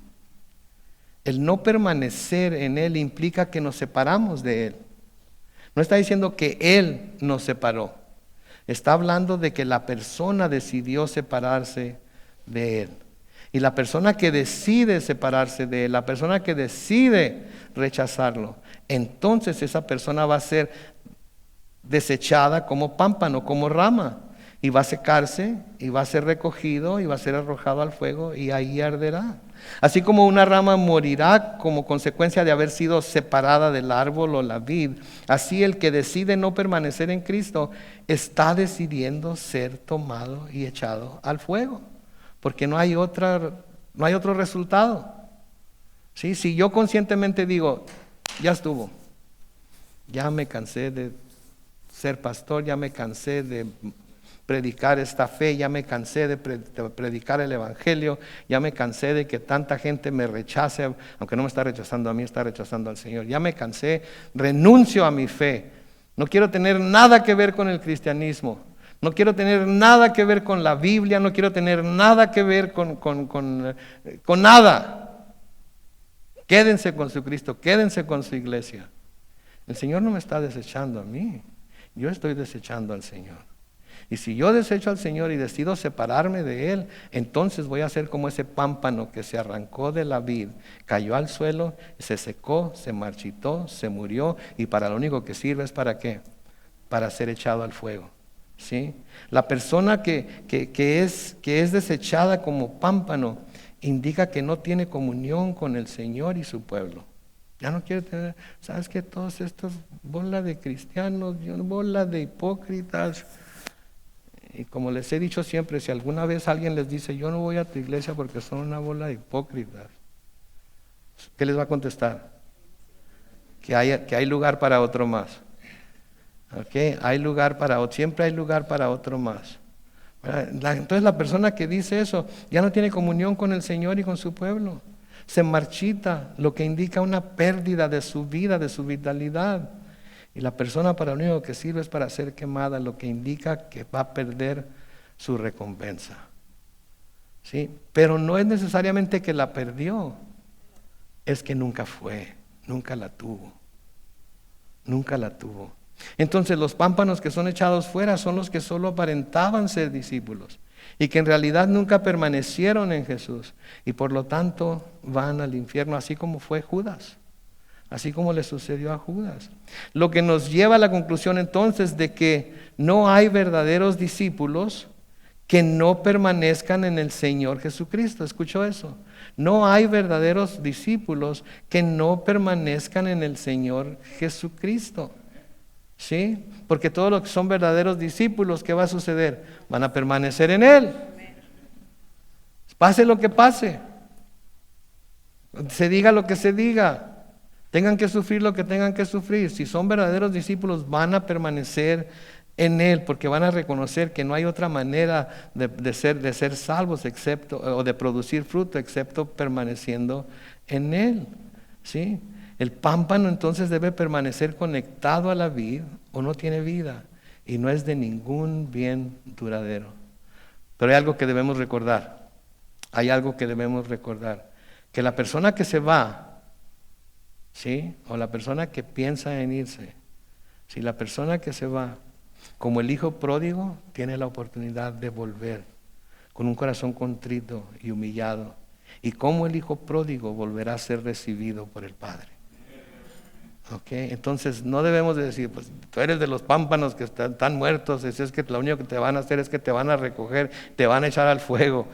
El no permanecer en Él implica que nos separamos de Él. No está diciendo que Él nos separó. Está hablando de que la persona decidió separarse de Él. Y la persona que decide separarse de Él, la persona que decide rechazarlo, entonces esa persona va a ser desechada como pámpano, como rama. Y va a secarse, y va a ser recogido, y va a ser arrojado al fuego, y ahí arderá. Así como una rama morirá como consecuencia de haber sido separada del árbol o la vid, así el que decide no permanecer en Cristo está decidiendo ser tomado y echado al fuego. Porque no hay otro resultado. ¿Sí? Si yo conscientemente digo, ya estuvo, ya me cansé de ser pastor, ya me cansé de predicar esta fe, ya me cansé de predicar el evangelio, ya me cansé de que tanta gente me rechace, aunque no me está rechazando a mí, está rechazando al Señor, ya me cansé, renuncio a mi fe, no quiero tener nada que ver con el cristianismo. No quiero tener nada que ver con la Biblia, no quiero tener nada que ver con nada. Quédense con su Cristo, quédense con su iglesia. El Señor no me está desechando a mí, yo estoy desechando al Señor. Y si yo desecho al Señor y decido separarme de Él, entonces voy a ser como ese pámpano que se arrancó de la vid, cayó al suelo, se secó, se marchitó, se murió, y para lo único que sirve es ¿para qué? Para ser echado al fuego. ¿Sí? La persona que es desechada como pámpano indica que no tiene comunión con el Señor y su pueblo. Ya no quiere tener, ¿sabes qué? Todos estos bola de cristianos, bola de hipócritas. Y como les he dicho siempre, si alguna vez alguien les dice, yo no voy a tu iglesia porque son una bola de hipócritas, ¿qué les va a contestar? Que hay lugar para otro más. Okay, hay lugar para otro, siempre hay lugar para otro más. Entonces la persona que dice eso ya no tiene comunión con el Señor y con su pueblo. Se marchita, lo que indica una pérdida de su vida, de su vitalidad. Y la persona para lo único que sirve es para ser quemada, lo que indica que va a perder su recompensa. ¿Sí? Pero no es necesariamente que la perdió, es que nunca fue, nunca la tuvo. Nunca la tuvo. Entonces los pámpanos que son echados fuera son los que solo aparentaban ser discípulos y que en realidad nunca permanecieron en Jesús y por lo tanto van al infierno, así como fue Judas, así como le sucedió a Judas. Lo que nos lleva a la conclusión entonces de que no hay verdaderos discípulos que no permanezcan en el Señor Jesucristo. ¿Escuchó eso? No hay verdaderos discípulos que no permanezcan en el Señor Jesucristo. ¿Sí? Porque todos los que son verdaderos discípulos, ¿qué va a suceder? Van a permanecer en Él. Pase lo que pase. Se diga lo que se diga. Tengan que sufrir lo que tengan que sufrir. Si son verdaderos discípulos, van a permanecer en Él, porque van a reconocer que no hay otra manera de ser salvos excepto, o de producir fruto, excepto permaneciendo en Él. ¿Sí? El pámpano entonces debe permanecer conectado a la vid, o no tiene vida, y no es de ningún bien duradero. Pero hay algo que debemos recordar. Hay algo que debemos recordar. Que la persona que se va, ¿sí? O la persona que piensa en irse, si la persona que se va, como el hijo pródigo, tiene la oportunidad de volver con un corazón contrito y humillado. Y como el hijo pródigo volverá a ser recibido por el Padre. Okay. Entonces no debemos de decir, pues tú eres de los pámpanos que están muertos, es que lo único que te van a hacer es que te van a recoger, te van a echar al fuego.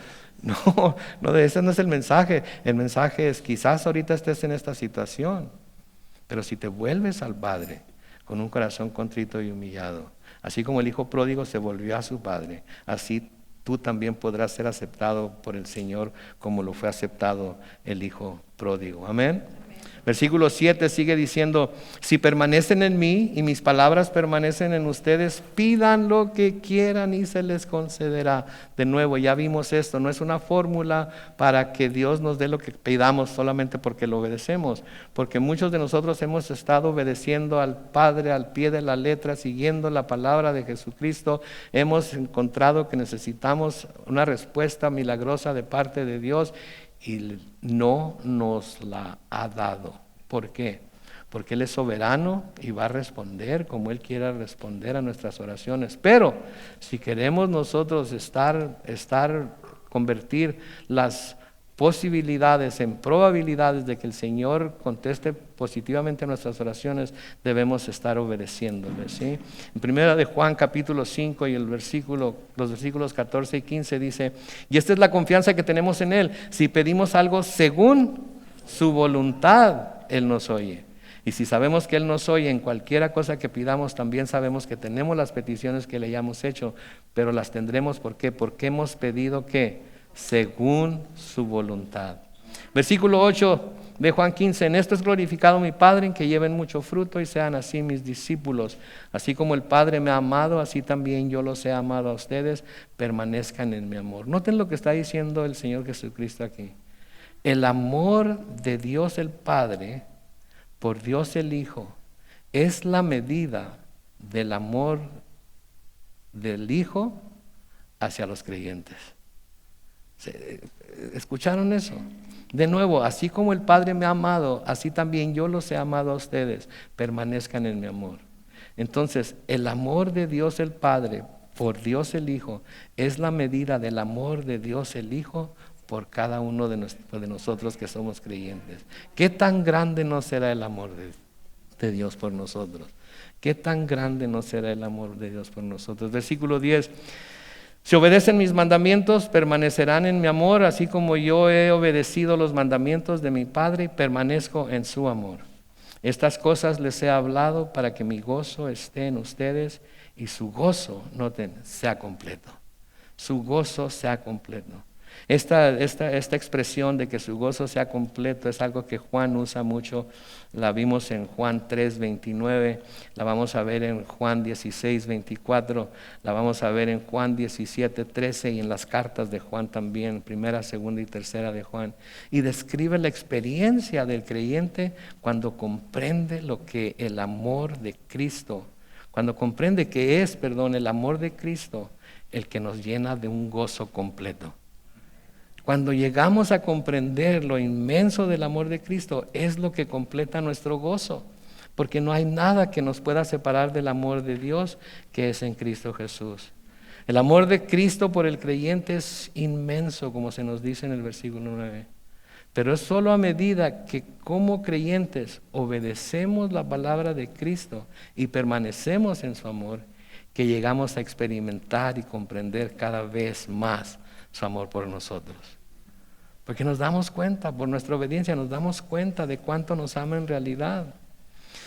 No, ese no es el mensaje. El mensaje es, quizás ahorita estés en esta situación, pero si te vuelves al Padre con un corazón contrito y humillado, así como el hijo pródigo se volvió a su padre, así tú también podrás ser aceptado por el Señor como lo fue aceptado el hijo pródigo. Amén. Versículo 7 sigue diciendo, si permanecen en mí y mis palabras permanecen en ustedes, pidan lo que quieran y se les concederá. De nuevo, ya vimos esto, no es una fórmula para que Dios nos dé lo que pidamos solamente porque lo obedecemos, porque muchos de nosotros hemos estado obedeciendo al Padre al pie de la letra, siguiendo la palabra de Jesucristo. Hemos encontrado que necesitamos una respuesta milagrosa de parte de Dios y no nos la ha dado. ¿Por qué? Porque Él es soberano y va a responder como Él quiera responder a nuestras oraciones. Pero si queremos nosotros convertir las posibilidades en probabilidades de que el Señor conteste positivamente a nuestras oraciones, debemos estar obedeciéndole, ¿sí? En primera de Juan capítulo 5 y los versículos 14 y 15 dice, y esta es la confianza que tenemos en Él, si pedimos algo según su voluntad, Él nos oye. Y si sabemos que Él nos oye en cualquiera cosa que pidamos, también sabemos que tenemos las peticiones que le hayamos hecho, pero las tendremos, ¿por qué? Porque hemos pedido que según su voluntad. Versículo 8 de Juan 15, en esto es glorificado mi Padre, en que lleven mucho fruto y sean así mis discípulos. Así como el Padre me ha amado, así también yo los he amado a ustedes, permanezcan en mi amor. Noten lo que está diciendo el Señor Jesucristo aquí. El amor de Dios el Padre por Dios el Hijo es la medida del amor del Hijo hacia los creyentes. ¿Escucharon eso? De nuevo, así como el Padre me ha amado, así también yo los he amado a ustedes, permanezcan en mi amor. Entonces, el amor de Dios el Padre por Dios el Hijo es la medida del amor de Dios el Hijo por cada uno de nosotros que somos creyentes. ¿Qué tan grande no será el amor de Dios por nosotros? ¿Qué tan grande no será el amor de Dios por nosotros? Versículo 10. Si obedecen mis mandamientos, permanecerán en mi amor, así como yo he obedecido los mandamientos de mi Padre y permanezco en su amor. Estas cosas les he hablado para que mi gozo esté en ustedes y su gozo, noten, sea completo. Su gozo sea completo. Esta expresión de que su gozo sea completo es algo que Juan usa mucho. La vimos en Juan 3:29, la vamos a ver en Juan 16:24, la vamos a ver en Juan 17:13 y en las cartas de Juan también, primera, segunda y tercera de Juan. Y describe la experiencia del creyente cuando comprende lo que el amor de Cristo, cuando comprende que es, el amor de Cristo el que nos llena de un gozo completo. Cuando llegamos a comprender lo inmenso del amor de Cristo, es lo que completa nuestro gozo, porque no hay nada que nos pueda separar del amor de Dios que es en Cristo Jesús. El amor de Cristo por el creyente es inmenso, como se nos dice en el versículo 9, pero es solo a medida que como creyentes obedecemos la palabra de Cristo y permanecemos en su amor, que llegamos a experimentar y comprender cada vez más su amor por nosotros. Porque nos damos cuenta, por nuestra obediencia, nos damos cuenta de cuánto nos ama en realidad.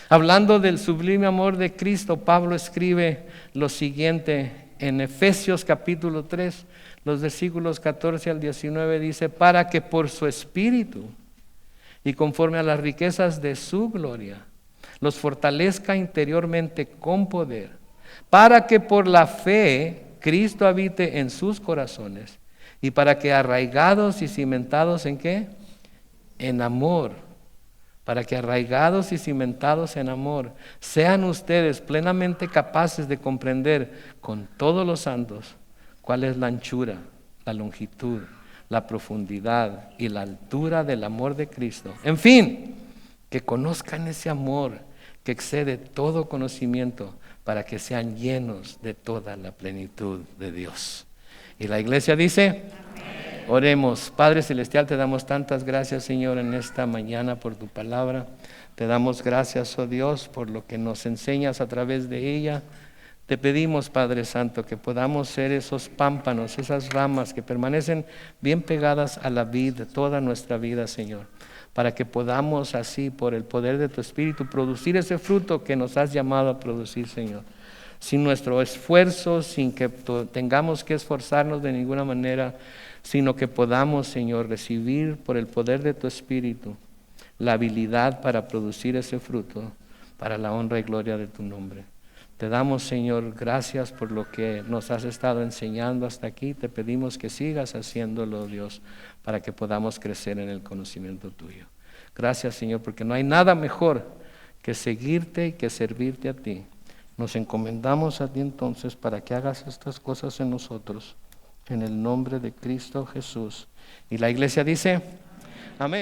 Hablando del sublime amor de Cristo, Pablo escribe lo siguiente en Efesios capítulo 3, los versículos 14 al 19, dice: para que por su Espíritu y conforme a las riquezas de su gloria, los fortalezca interiormente con poder, para que por la fe Cristo habite en sus corazones, y para que arraigados y cimentados ¿en qué? En amor. Para que arraigados y cimentados en amor, sean ustedes plenamente capaces de comprender con todos los santos cuál es la anchura, la longitud, la profundidad y la altura del amor de Cristo. En fin, que conozcan ese amor que excede todo conocimiento, para que sean llenos de toda la plenitud de Dios. Y la iglesia dice: oremos. Padre Celestial, te damos tantas gracias, Señor, en esta mañana por tu palabra. Te damos gracias, oh Dios, por lo que nos enseñas a través de ella. Te pedimos, Padre Santo, que podamos ser esos pámpanos, esas ramas que permanecen bien pegadas a la vid toda nuestra vida, Señor, para que podamos así, por el poder de tu Espíritu, producir ese fruto que nos has llamado a producir, Señor. Sin nuestro esfuerzo, sin que tengamos que esforzarnos de ninguna manera, sino que podamos, Señor, recibir por el poder de tu Espíritu la habilidad para producir ese fruto para la honra y gloria de tu nombre. Te damos, Señor, gracias por lo que nos has estado enseñando hasta aquí. Te pedimos que sigas haciéndolo, Dios, para que podamos crecer en el conocimiento tuyo. Gracias, Señor, porque no hay nada mejor que seguirte y que servirte a ti. Nos encomendamos a ti entonces para que hagas estas cosas en nosotros, en el nombre de Cristo Jesús. Y la iglesia dice: amén.